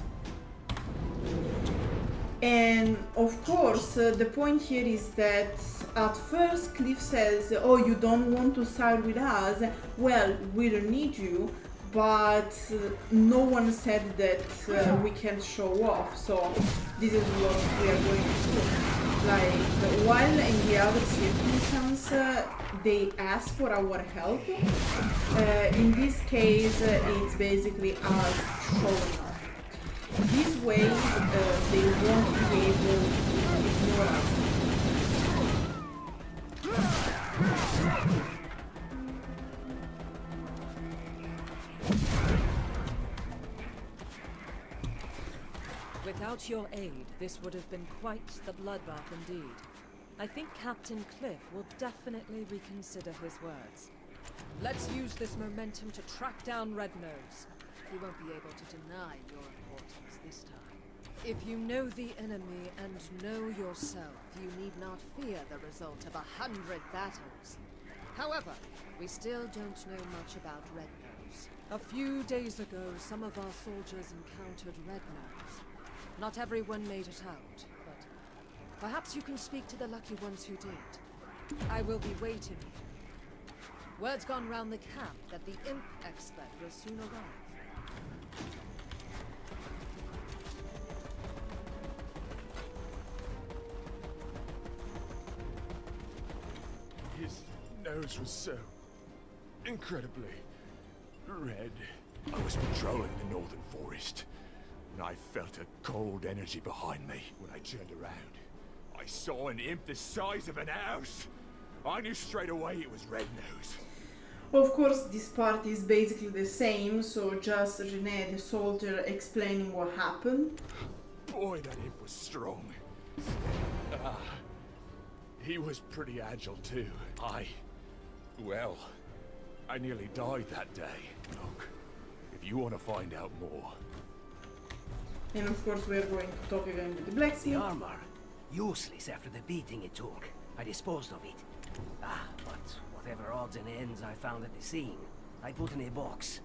And of course, the point here is that at first Cliff says, oh, you don't want to side with us? Well, we don't need you, but no one said that we can show off, so this is what we are going to do. Like, while in the other circumstance, they ask for our help, in this case, it's basically us showing off. This way, they won't be able to ignore us. Without your aid, this would have been quite the bloodbath indeed. I think Captain Cliff will definitely reconsider his words. Let's use this momentum to track down Red Nose. He won't be able to deny your importance this time. If you know the enemy and know yourself, you need not fear the result of 100 battles. However, we still don't know much about Red Nose. A few days ago, some of our soldiers encountered Red Nose. Not everyone made it out, but perhaps you can speak to the lucky ones who did. I will be waiting here. Word's gone round the camp that the imp expert will soon arrive. His nose was so incredibly red. I was patrolling the northern forest, and I felt a cold energy behind me. When I turned around, I saw an imp the size of an house. I knew straight away it was Red Nose. Of course, this part is basically the same, so just René the soldier explaining what happened. Boy, that imp was strong. He was pretty agile too. Well, I nearly died that day. Look, if you want to find out more. And of course we're going to talk again with the blacksmith. The armor, useless after the beating it took. I disposed of it. But whatever odds and ends I found at the scene, I put in a box.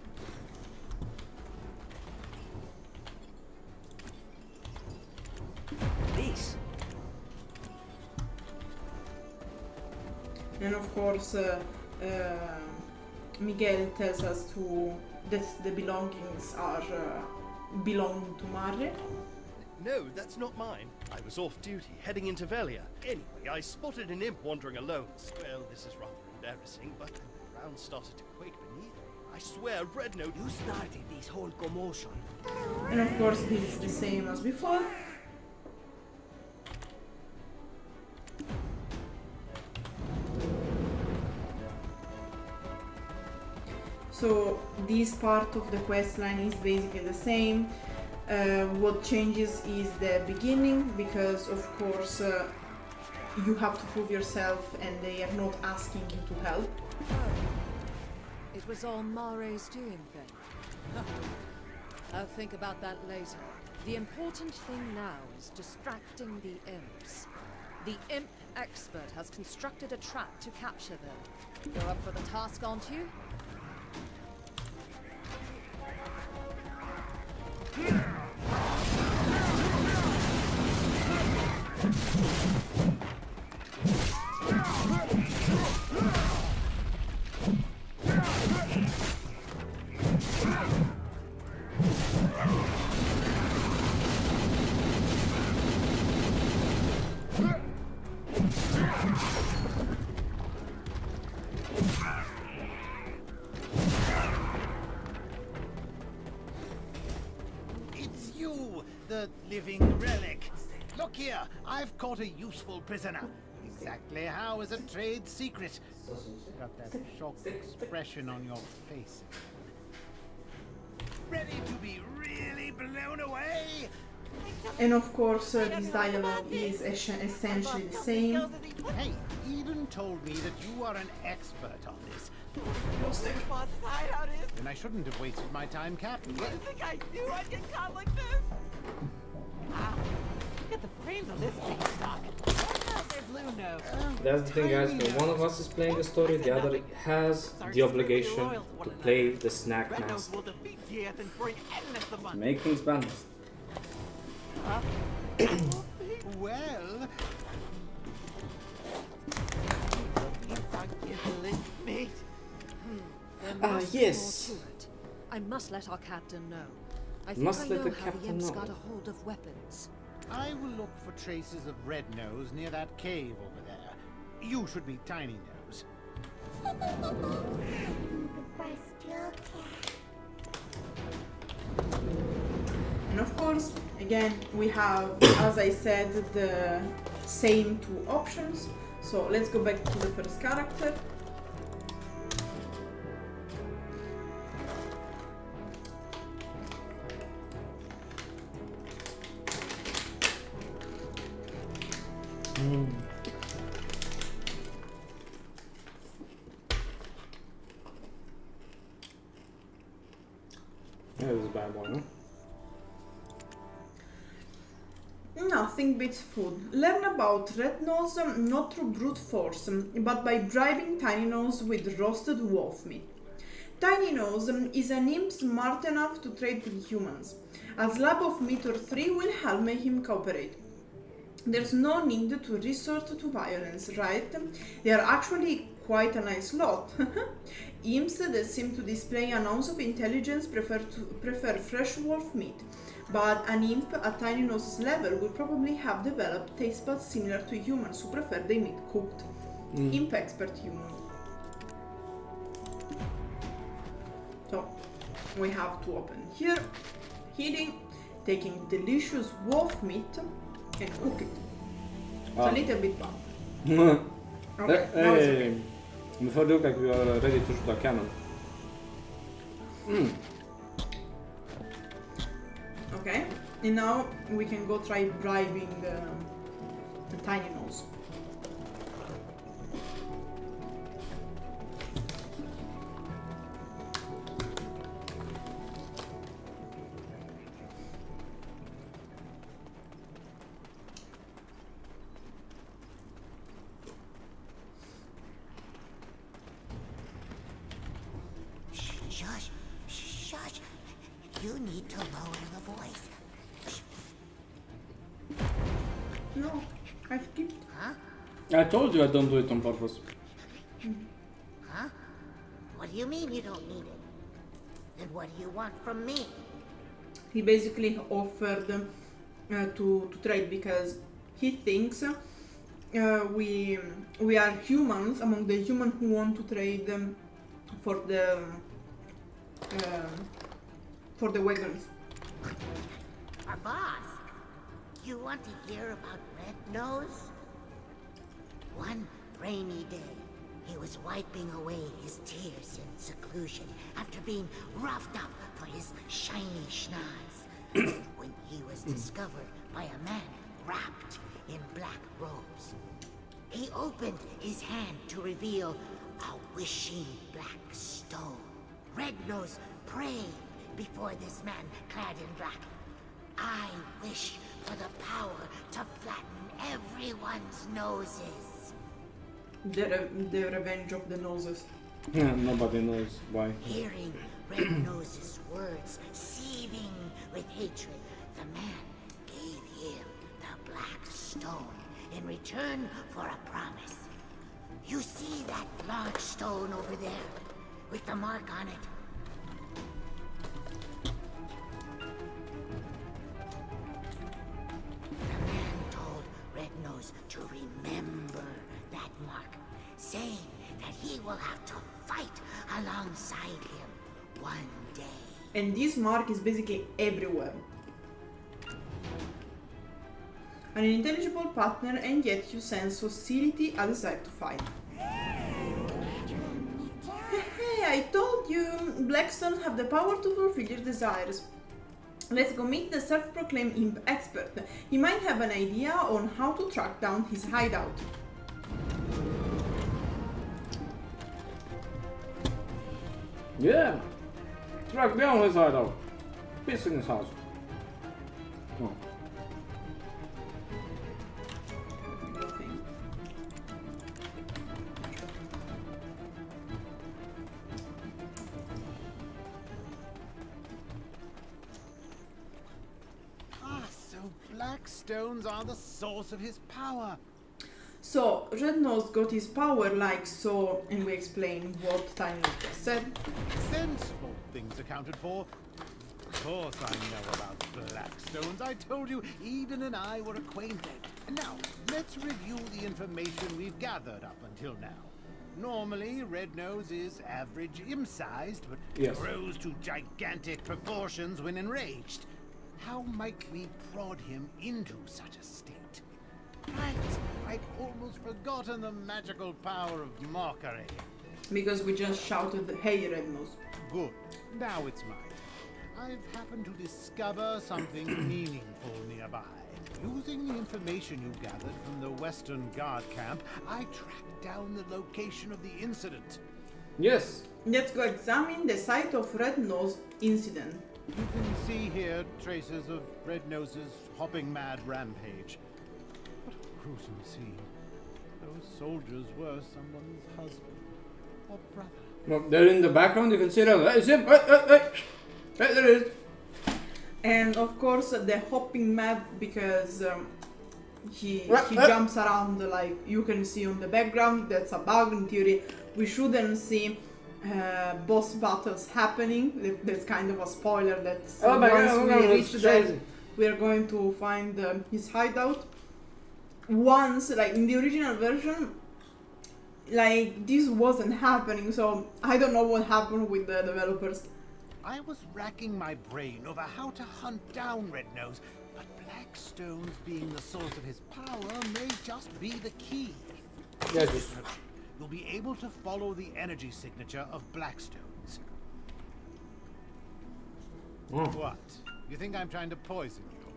This. And of course Miguel tells us that the belongings are belong to Marre. No, that's not mine. I was off duty, heading into Velia. Anyway, I spotted an imp wandering alone. Well, this is rather embarrassing, but the ground started to quake beneath me. I swear, Red Nose... You started this whole commotion. And of course this is the same as before. So this part of the quest line is basically the same. What changes is the beginning, because of course you have to prove yourself and they are not asking you to help. It was all Mare's doing then. I'll think about that later. The important thing now is distracting the imps. The imp expert has constructed a trap to capture them. You're up for the task, aren't you? It's you, the living relic. Look here, I've caught a useful prisoner. Exactly how is a trade secret. Got that shocked expression on your face. Ready to be really blown away? And of course this dialogue is essentially the same. Hey, Eden told me that you are an expert on this. Then I shouldn't have wasted my time, Captain. You think I knew I'd get caught like this? Wow, look at the brains on this beanstalk. That's the thing, guys. When one of us is playing the story, the other has the obligation to play the snack master. Make things balanced. Well, Yes. I must let our captain know. I think Must I let know the how the captain imps know. got a hold of weapons. I will look for traces of Red Nose near that cave over there. You should meet Tiny Nose. And of course, again, we have, as I said, the same two options. So let's go back to the first character. That was a bad one, huh? Nothing beats food. Learn about Red Nose not through brute force, but by bribing Tiny Nose with roasted wolf meat. Tiny Nose is an imp smart enough to trade with humans. A slab of meat or three will help make him cooperate. There's no need to resort to violence, right? They are actually quite a nice lot. Imps that seem to display an ounce of intelligence prefer fresh wolf meat, but an imp at Tiny Nose's level will probably have developed taste buds similar to humans who prefer their meat cooked. Imp expert human. So, we have to open here, heating, taking delicious wolf meat and cook it. It's a little bit bad. Okay, now it's okay. Before look like we are ready to shoot a cannon. Okay, and now we can go try bribing the Tiny Nose. Shush, shush. You need to lower the voice. No, I skipped. Huh? I told you I don't do it on purpose. Huh? What do you mean you don't need it? Then what do you want from me? He basically offered to trade because he thinks we are humans among the humans who want to trade for the wagons. Our boss. You want to hear about Red Nose? One rainy day, he was wiping away his tears in seclusion after being roughed up for his shiny schnoz when he was discovered by a man wrapped in black robes. He opened his hand to reveal a wishing black stone. Red Nose prayed before this man clad in black. I wish for the power to flatten everyone's noses. The revenge of the noses. Nobody knows why. Hearing Red Nose's words seething with hatred, the man gave him the black stone in return for a promise. You see that large stone over there with the mark on it? The man told Red Nose to remember that mark, saying that he will have to fight alongside him one day. And this mark is basically everywhere. An unintelligible partner, and yet you sense hostility, a desire to fight. Hey, I told you, Blackstone have the power to fulfill your desires. Let's go meet the self-proclaimed imp expert. He might have an idea on how to track down his hideout. Yeah! Track down his hideout. Peace in his house. Oh. So black stones are the source of his power. So, Red Nose got his power like so, and we explain what Tiny Nose just said. Sensible things accounted for. Of course I know about black stones. I told you, Eden and I were acquainted. Now, let's review the information we've gathered up until now. Normally, Red Nose is average imp-sized, but grows to gigantic proportions when enraged. How might we prod him into such a state? Right, I'd almost forgotten the magical power of mockery. Because we just shouted, "Hey, Red Nose." Good. Now it's mine. I've happened to discover something meaningful nearby. Using the information you gathered from the Western Guard camp, I tracked down the location of the incident. Yes. Let's go examine the site of Red Nose incident. You can see here traces of Red Nose's hopping mad rampage. What a gruesome scene. Those soldiers were someone's husband or brother. No, they're in the background, you can see them. It's him! Hey, there it is! And of course, the hopping mad because he jumps around, like you can see on the background. That's a bug. In theory, we shouldn't see boss battles happening. That's kind of a spoiler. That's once we reach that, we are going to find his hideout. Once, like in the original version, like this wasn't happening. So I don't know what happened with the developers. I was racking my brain over how to hunt down Red Nose, but Blackstones being the source of his power may just be the key. Yes. You'll be able to follow the energy signature of Blackstones. What? You think I'm trying to poison you?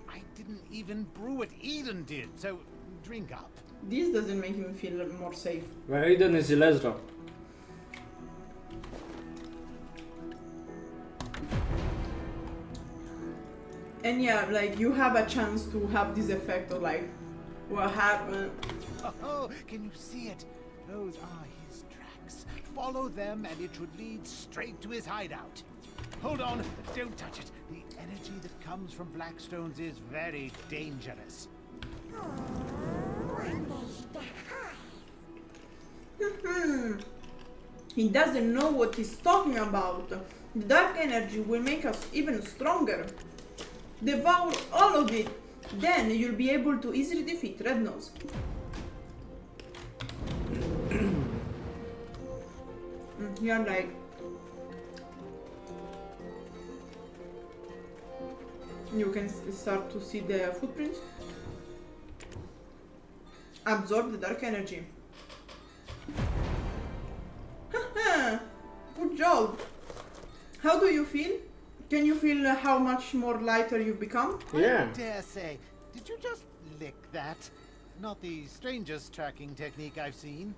I didn't even brew it, Eden did, so drink up. This doesn't make him feel more safe. Well, Eden is Ilesra. And yeah, like you have a chance to have this effect of like, what happened? Oh, can you see it? Those are his tracks. Follow them and it should lead straight to his hideout. Hold on, don't touch it. The energy that comes from Blackstones is very dangerous. He doesn't know what he's talking about. The dark energy will make us even stronger. Devour all of it. Then you'll be able to easily defeat Red Nose. You're like... You can start to see the footprints. Absorb the dark energy. Good job. How do you feel? Can you feel how much more lighter you've become? Yeah. I dare say. Did you just lick that? Not the strangest tracking technique I've seen,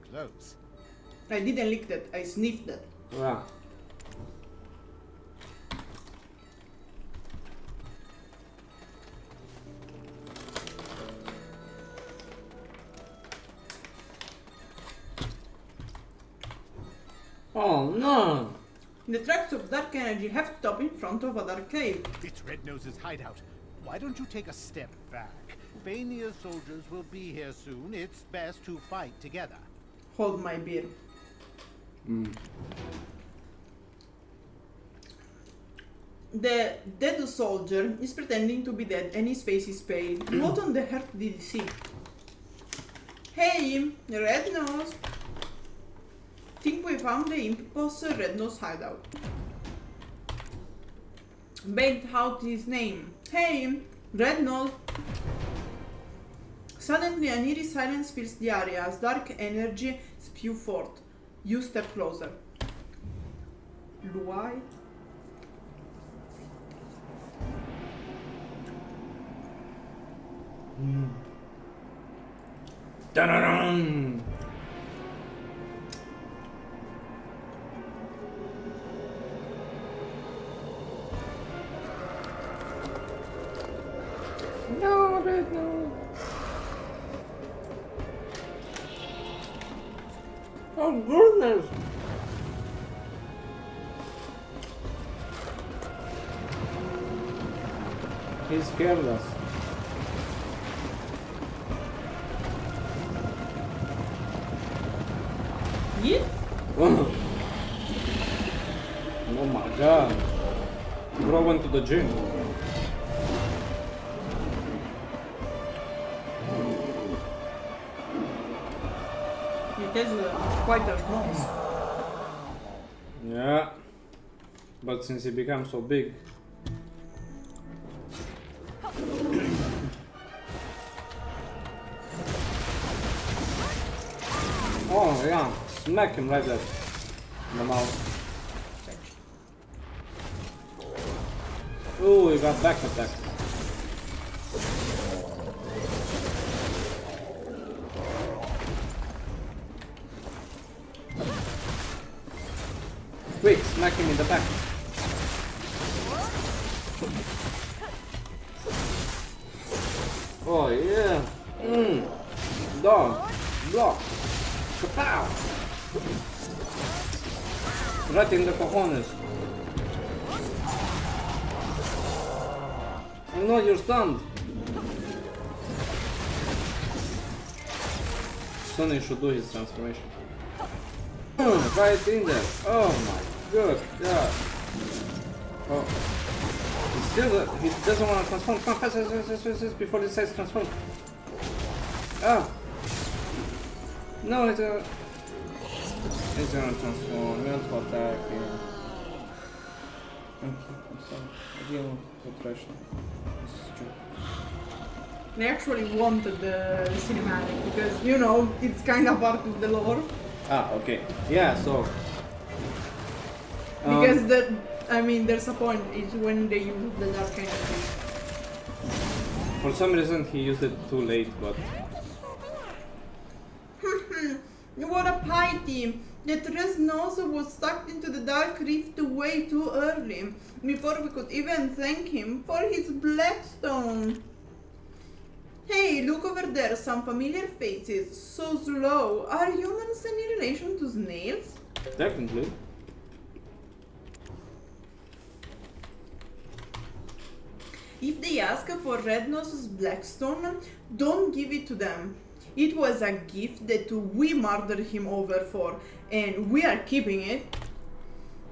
but close. I didn't lick that. I sniffed that. Yeah. Oh no! The tracks of dark energy have to stop in front of a dark cave. It's Red Nose's hideout. Why don't you take a step back? Fania's soldiers will be here soon. It's best to fight together. Hold my beer. The dead soldier is pretending to be dead and his face is pale. What on the earth did he see? Hey, Red Nose! Think we found the imp boss Red Nose hideout. Bailed out his name. Hey, Red Nose! Suddenly an eerie silence fills the area as dark energy spew forth. You step closer. Luai? Dun-dun-dun. No, Red Nose. Oh goodness. He scared us. Yeah? Oh my god. Bro went to the gym. It is quite a boss. Yeah. But since he became so big. Oh yeah, smack him right there in the mouth. Oh, he got back attack. Quick, smack him in the back. Oh yeah. Dog. Block. Kapow! Right in the cojones. Oh no, you're stunned. soon he should do his transformation. Right in there. Oh my good god. Oh. He doesn't want to transform. Come on, fast, before he decides to transform. Ah! No, it's gonna transform. We want to attack. Yeah. Okay, I'm sorry. I didn't want to trash him. This is true. They actually wanted the cinematic because, you know, it's kind of part of the lore. Ah, okay. Yeah, so... Because there's a point, it's when they use the that kind of thing. For some reason he used it too late, but... What a pity! That Red Nose was stuck into the Dark Rift way too early, before we could even thank him for his Blackstone. Hey, look over there, some familiar faces. So slow. Are humans any relation to snails? Technically. If they ask for Red Nose's Blackstone, don't give it to them. It was a gift that we murdered him over for, and we are keeping it.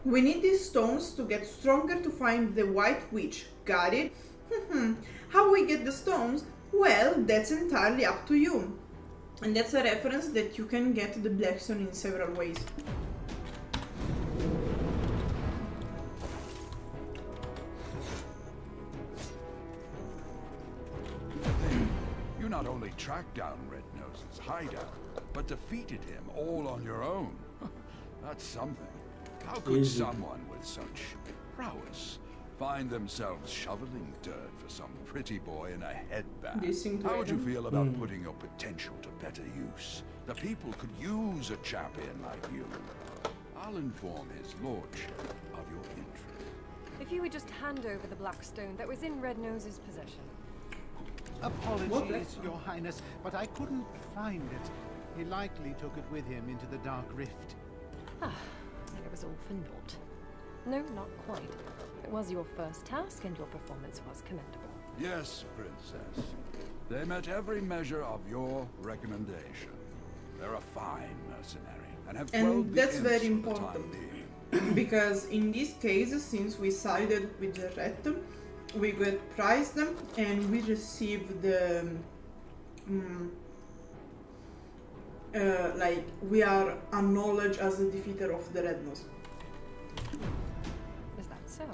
We need these stones to get stronger to find the White Witch. Got it? How we get the stones? Well, that's entirely up to you. And that's a reference that you can get the Blackstone in several ways. You not only tracked down Red Nose's hideout, but defeated him all on your own. That's something. How could someone with such prowess find themselves shoveling dirt for some pretty boy in a headband? How would you feel about putting your potential to better use? The people could use a champion like you. I'll inform his lordship of your interest. If you would just hand over the Blackstone that was in Red Nose's possession. Apologies, Your Highness, but I couldn't find it. He likely took it with him into the Dark Rift. Then it was all for naught. No, not quite. It was your first task, and your performance was commendable. Yes, Princess. They met every measure of your recommendation. They're a fine mercenary, and have quelled And the that's imps very for the important. time being. Because in this case, since we sided with the red, we got prized them and we received the we are acknowledged as the defeater of the Red Nose. Is that so?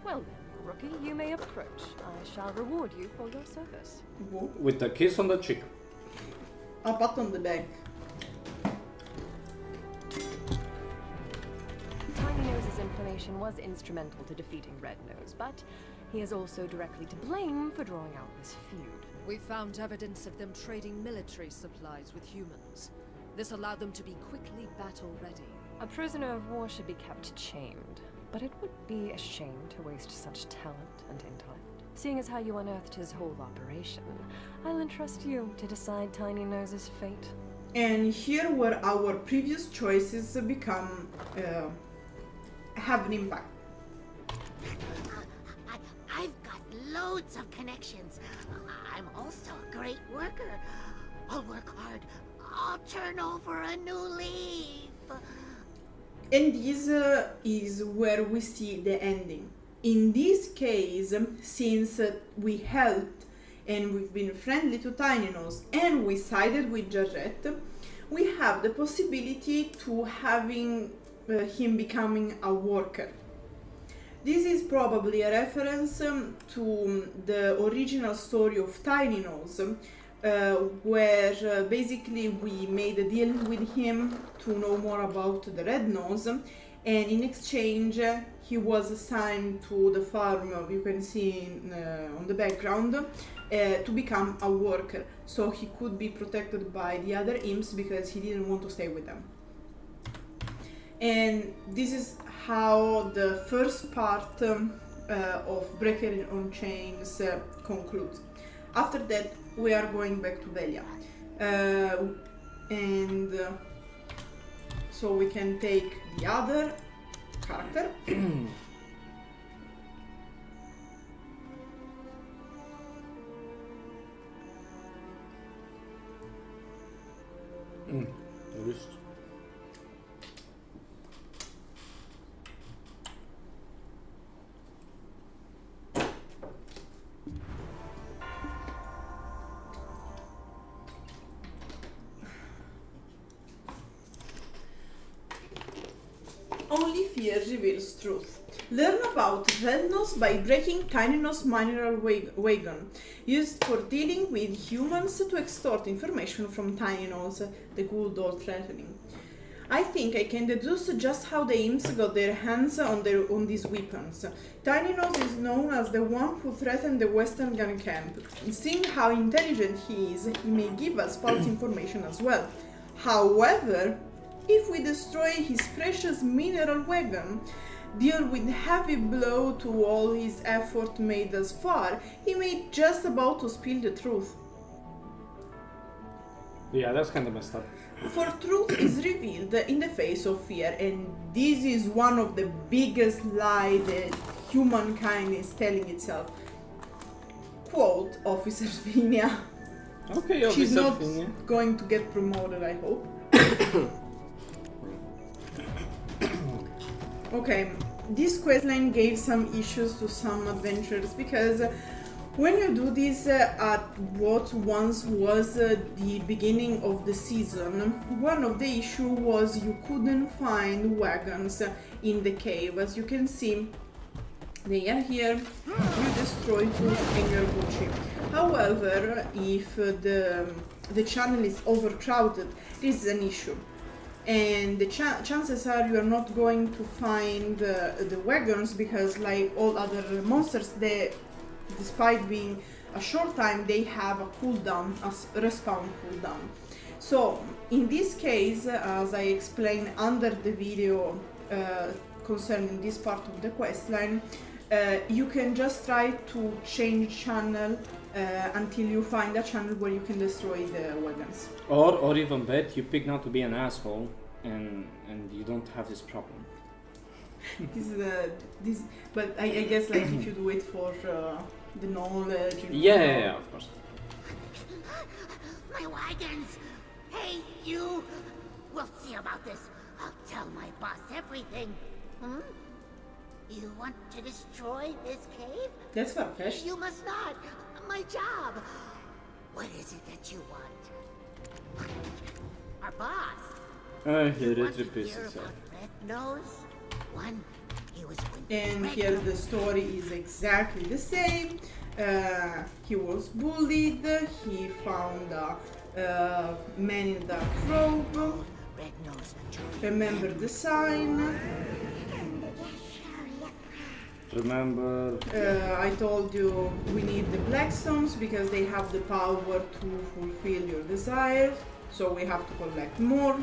Well then, rookie, you may approach. I shall reward you for your service. With a kiss on the cheek. A pat on the back. Tiny Nose's information was instrumental to defeating Red Nose, but he is also directly to blame for drawing out this feud. We found evidence of them trading military supplies with humans. This allowed them to be quickly battle-ready. A prisoner of war should be kept chained, but it would be a shame to waste such talent and intellect. Seeing as how you unearthed his whole operation, I'll entrust you to decide Tiny Nose's fate. And here where our previous choices become have an impact. I've got loads of connections. I'm also a great worker. I'll work hard. I'll turn over a new leaf. And this is where we see the ending. In this case, since we helped and we've been friendly to Tiny Nose and we sided with Jarrett, we have the possibility to having him becoming a worker. This is probably a reference to the original story of Tiny Nose, where basically we made a deal with him to know more about the Red Nose, and in exchange he was assigned to the farm you can see on the background to become a worker, so he could be protected by the other imps because he didn't want to stay with them. And this is how the first part of Breaker on Chains concludes. After that, we are going back to Velia. So we can take the other character. fear reveals truth. Learn about Red Nose by breaking Tiny Nose mineral wagon, used for dealing with humans to extort information from Tiny Nose, the good old threatening. I think I can deduce just how the imps got their hands on these weapons. Tiny Nose is known as the one who threatened the Western gun camp. Seeing how intelligent he is, he may give us false information as well. However, if we destroy his precious mineral wagon, deal with heavy blow to all his effort made thus far, he may just about to spill the truth. Yeah, that's kind of messed up. For truth is revealed in the face of fear, and this is one of the biggest lies that humankind is telling itself. Quote Officer Svinia. Okay, Officer She's not Svinia. going to get promoted, I hope. Okay, this questline gave some issues to some adventurers because when you do this at what once was the beginning of the season, one of the issues was you couldn't find wagons in the cave. As you can see, they are here. You destroy two Engelbucci. However, if the channel is overcrowded, this is an issue. And the chances are you are not going to find the wagons because, like all other monsters, despite being a short time, they have a cooldown, a respawn cooldown. So in this case, as I explained under the video concerning this part of the questline, you can just try to change channel until you find a channel where you can destroy the wagons. Or even better, you pick not to be an asshole and you don't have this problem. But I guess like if you do it for the knowledge. Yeah, of course. My wagons! Hey, you! We'll see about this. I'll tell my boss everything. Hmm? You want to destroy this cave? That's far-fetched. You must not. My job. What is it that you want? Our boss. Here it repeats itself. Red Nose? One, he was And here the story is exactly the same. He was bullied. He found a man in dark robe. Remember the sign. Remember. I told you we need the Blackstones because they have the power to fulfill your desires. So we have to collect more.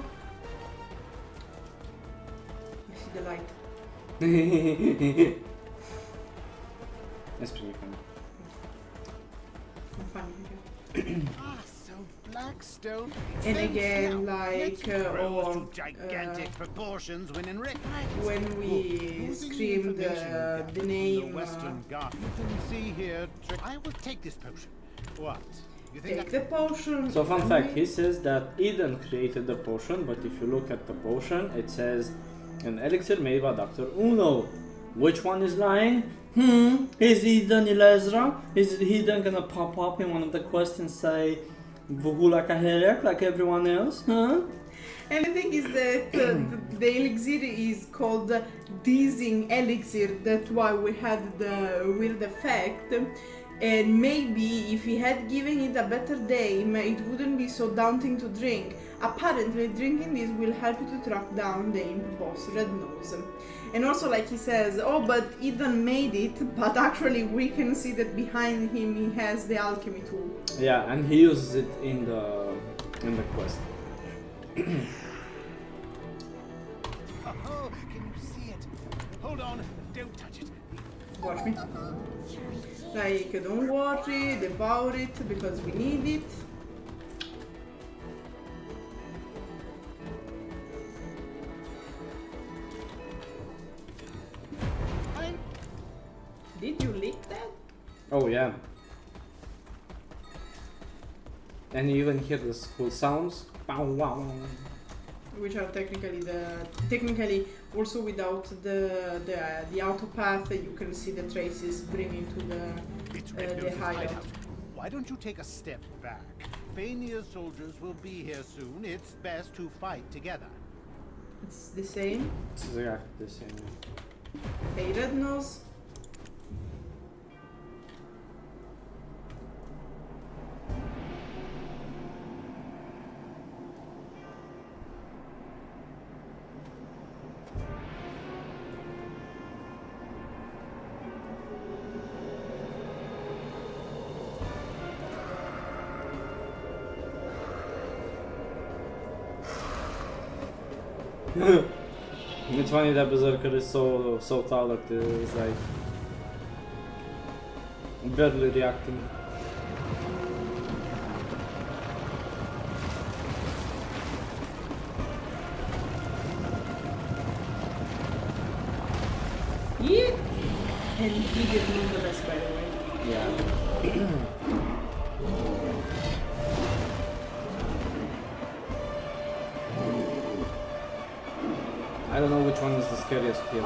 I see the light. That's pretty funny. So Blackstone. And again, like gigantic proportions when in when we screamed the name. Western Guard. You can see here. I will take this potion. What? You think Take the potion. So fun fact, he says that Eden created the potion, but if you look at the potion, it says an elixir made by Dr. Uno. Which one is lying? Is Eden Ilezra? Is Eden gonna pop up in one of the quests and say Vuhula Kahelek like everyone else? Huh? And the thing is that the elixir is called Dizzying Elixir. That's why we had the weird effect. And maybe if he had given it a better name, it wouldn't be so daunting to drink. Apparently, drinking this will help you to track down the imp boss, Red Nose. And also, like he says, oh, but Eden made it, but actually we can see that behind him he has the alchemy tool. Yeah, and he uses it in the quest. Oh, can you see it? Hold on, don't touch it. Watch me. Like, don't worry, devour it because we need it. Did you lick that? Oh yeah. And you even hear the cool sounds. Bow, wow. Which are technically also without the auto path, you can see the traces bringing to the hideout. Why don't you take a step back? Fania's soldiers will be here soon. It's best to fight together. It's the same. It's exactly the same. Hey, Red Nose. It's funny that Berserker is so tall that it's like barely reacting. Yeah. And he did move the best, by the way. Yeah. I don't know which one is the scariest here.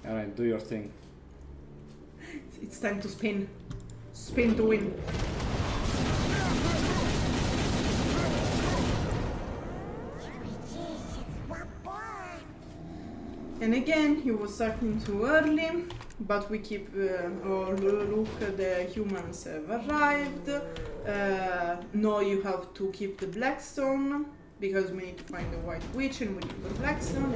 Alright, do your thing. It's time to spin. Spin to win. And again, he was starting too early, but we keep, oh look, the humans have arrived. Now you have to keep the Blackstone, because we need to find the White Witch and we need the Blackstone.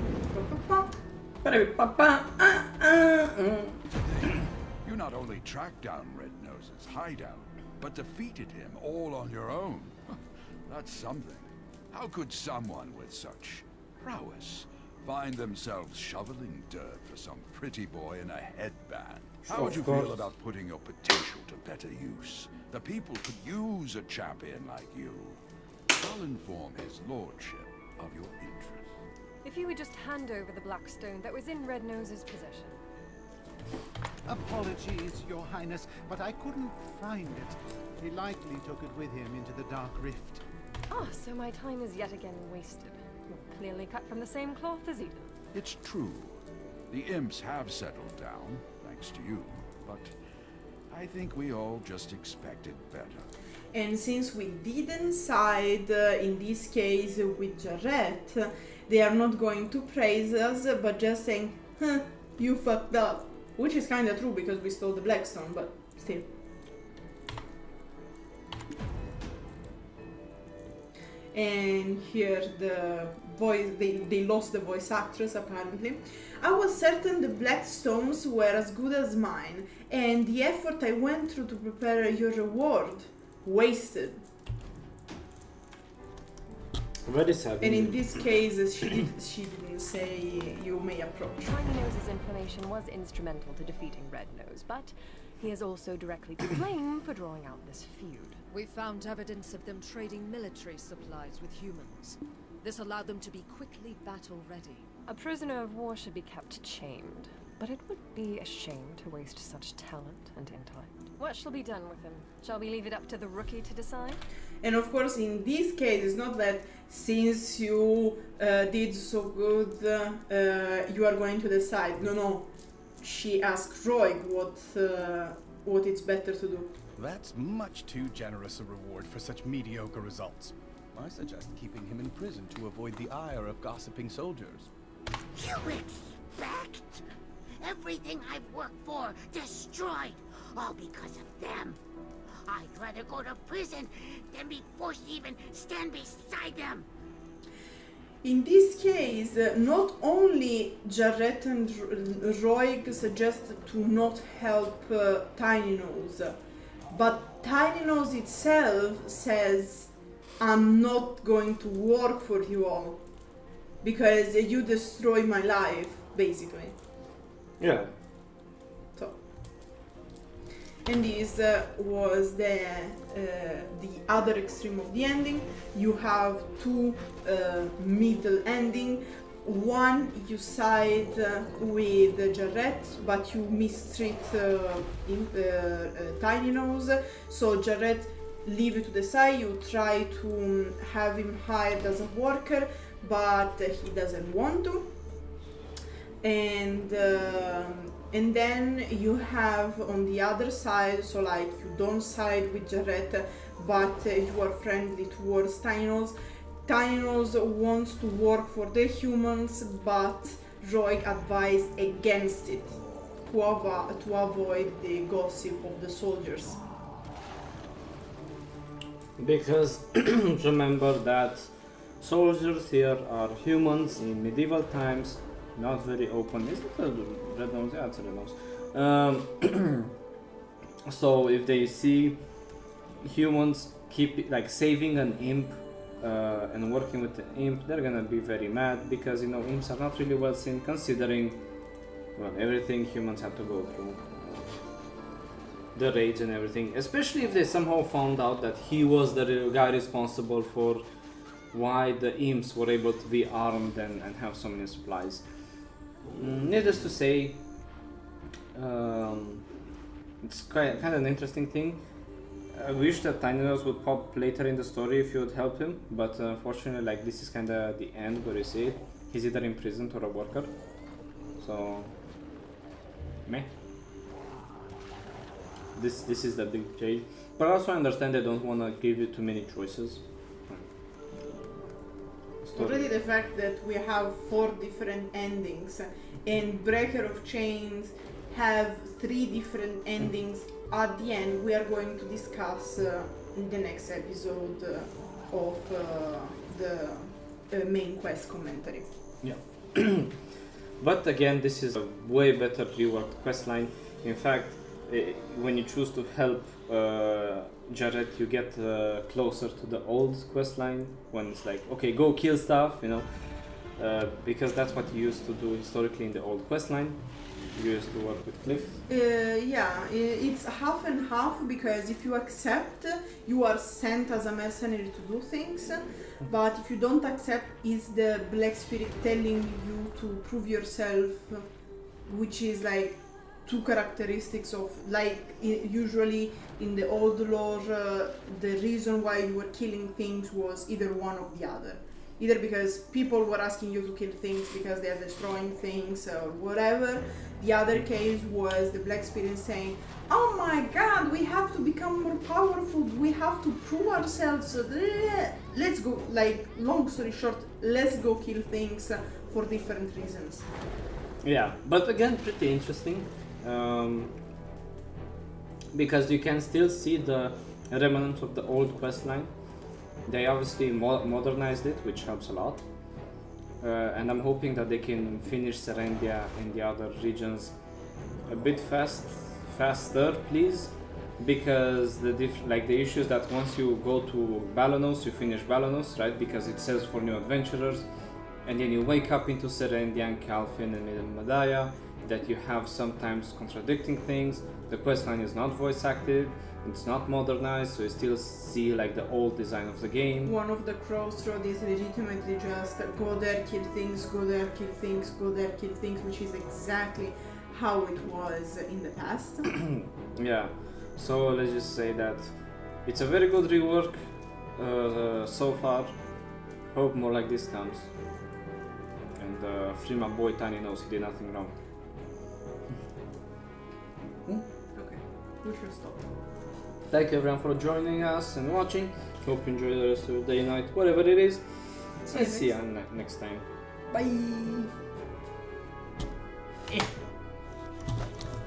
You not only tracked down Red Nose's hideout, but defeated him all on your own. That's something. How could someone with such prowess find themselves shoveling dirt for some pretty boy in a headband? How would you feel about putting your potential to better use? The people could use a champion like you. I'll inform his lordship of your interest. If you would just hand over the Blackstone that was in Red Nose's possession. Apologies, Your Highness, but I couldn't find it. He likely took it with him into the Dark Rift. Ah, so my time is yet again wasted. You're clearly cut from the same cloth as Eden. It's true. The imps have settled down, thanks to you, but I think we all just expected better. And since we didn't side, in this case, with Jarrett, they are not going to praise us, but just saying, huh, you fucked up. Which is kinda true, because we stole the Blackstone, but still. And here the voice, they lost the voice actress apparently. I was certain the Blackstones were as good as mine, and the effort I went through to prepare your reward, wasted. Very sad. And in this case, she didn't say you may approach. Shiny Nose's information was instrumental to defeating Red Nose, but he is also directly to blame for drawing out this feud. We found evidence of them trading military supplies with humans. This allowed them to be quickly battle-ready. A prisoner of war should be kept chained, but it would be a shame to waste such talent and intellect. What shall be done with him? Shall we leave it up to the rookie to decide? And of course, in this case, it's not that since you did so good, you are going to decide. No. She asked Roy what it's better to do. That's much too generous a reward for such mediocre results. I suggest keeping him in prison to avoid the ire of gossiping soldiers. You expect everything I've worked for destroyed, all because of them. I'd rather go to prison than be forced to even stand beside them. In this case, not only Jarrett and Roig suggest to not help Tiny Nose, but Tiny Nose itself says, I'm not going to work for you all, because you destroy my life, basically. Yeah. So, and this was the other extreme of the ending. You have two middle ending. One, you side with Jarrett, but you mistreat Tiny Nose. So Jarrett leave it to the side. You try to have him hired as a worker, but he doesn't want to. And then you have on the other side, so like you don't side with Jarrett, but you are friendly towards Tiny Nose. Tiny Nose wants to work for the humans, but Roig advised against it to avoid the gossip of the soldiers. Because remember that soldiers here are humans in medieval times, not very open. Is it a red nose? Yeah, it's a red nose. So if they see humans keep like saving an imp and working with the imp, they're gonna be very mad, because you know imps are not really well seen, considering everything humans have to go through, the raids and everything. Especially if they somehow found out that he was the guy responsible for why the imps were able to be armed and have so many supplies. Needless to say, it's kind of an interesting thing. I wish that Tiny Nose would pop later in the story if you would help him, but unfortunately, like, this is kind of the end where you see it. He's either imprisoned or a worker, so meh. This is the big jail, but also I understand they don't want to give you too many choices. Already the fact that we have 4 different endings, and Breaker of Chains have 3 different endings. At the end, we are going to discuss in the next episode of the main quest commentary. Yeah. But again, this is a way better reworked questline. In fact, when you choose to help Jared, you get closer to the old questline, when it's like, okay, go kill stuff, you know, because that's what you used to do historically in the old questline. You used to work with Cliff? Yeah, it's half and half, because if you accept, you are sent as a mercenary to do things, but if you don't accept, it's the Black Spirit telling you to prove yourself, which is like 2 characteristics of, like, usually in the old lore, the reason why you were killing things was either one or the other. Either because people were asking you to kill things because they are destroying things or whatever. The other case was the Black Spirit saying, oh my god, we have to become more powerful, we have to prove ourselves, let's go, like, long story short, let's go kill things for different reasons. Yeah, but again, pretty interesting, because you can still see the remnants of the old questline. They obviously modernized it, which helps a lot, and I'm hoping that they can finish Serendia and the other regions a bit faster, please, because the issue is that once you go to Balanos, you finish Balanos, right? Because it says for new adventurers, and then you wake up into Serendia and Calfin and Medaya, that you have sometimes contradicting things. The questline is not voice active. It's not modernized, so you still see like the old design of the game. One of the crossroads is legitimately just go there, kill things, go there, kill things, go there, kill things, which is exactly how it was in the past. Yeah, so let's just say that it's a very good rework so far. Hope more like this comes. And free my boy Tiny Nose, he did nothing wrong. Okay, we should stop. Thank you everyone for joining us and watching. Hope you enjoy the rest of your day, night, whatever it is. And see you next time. Bye!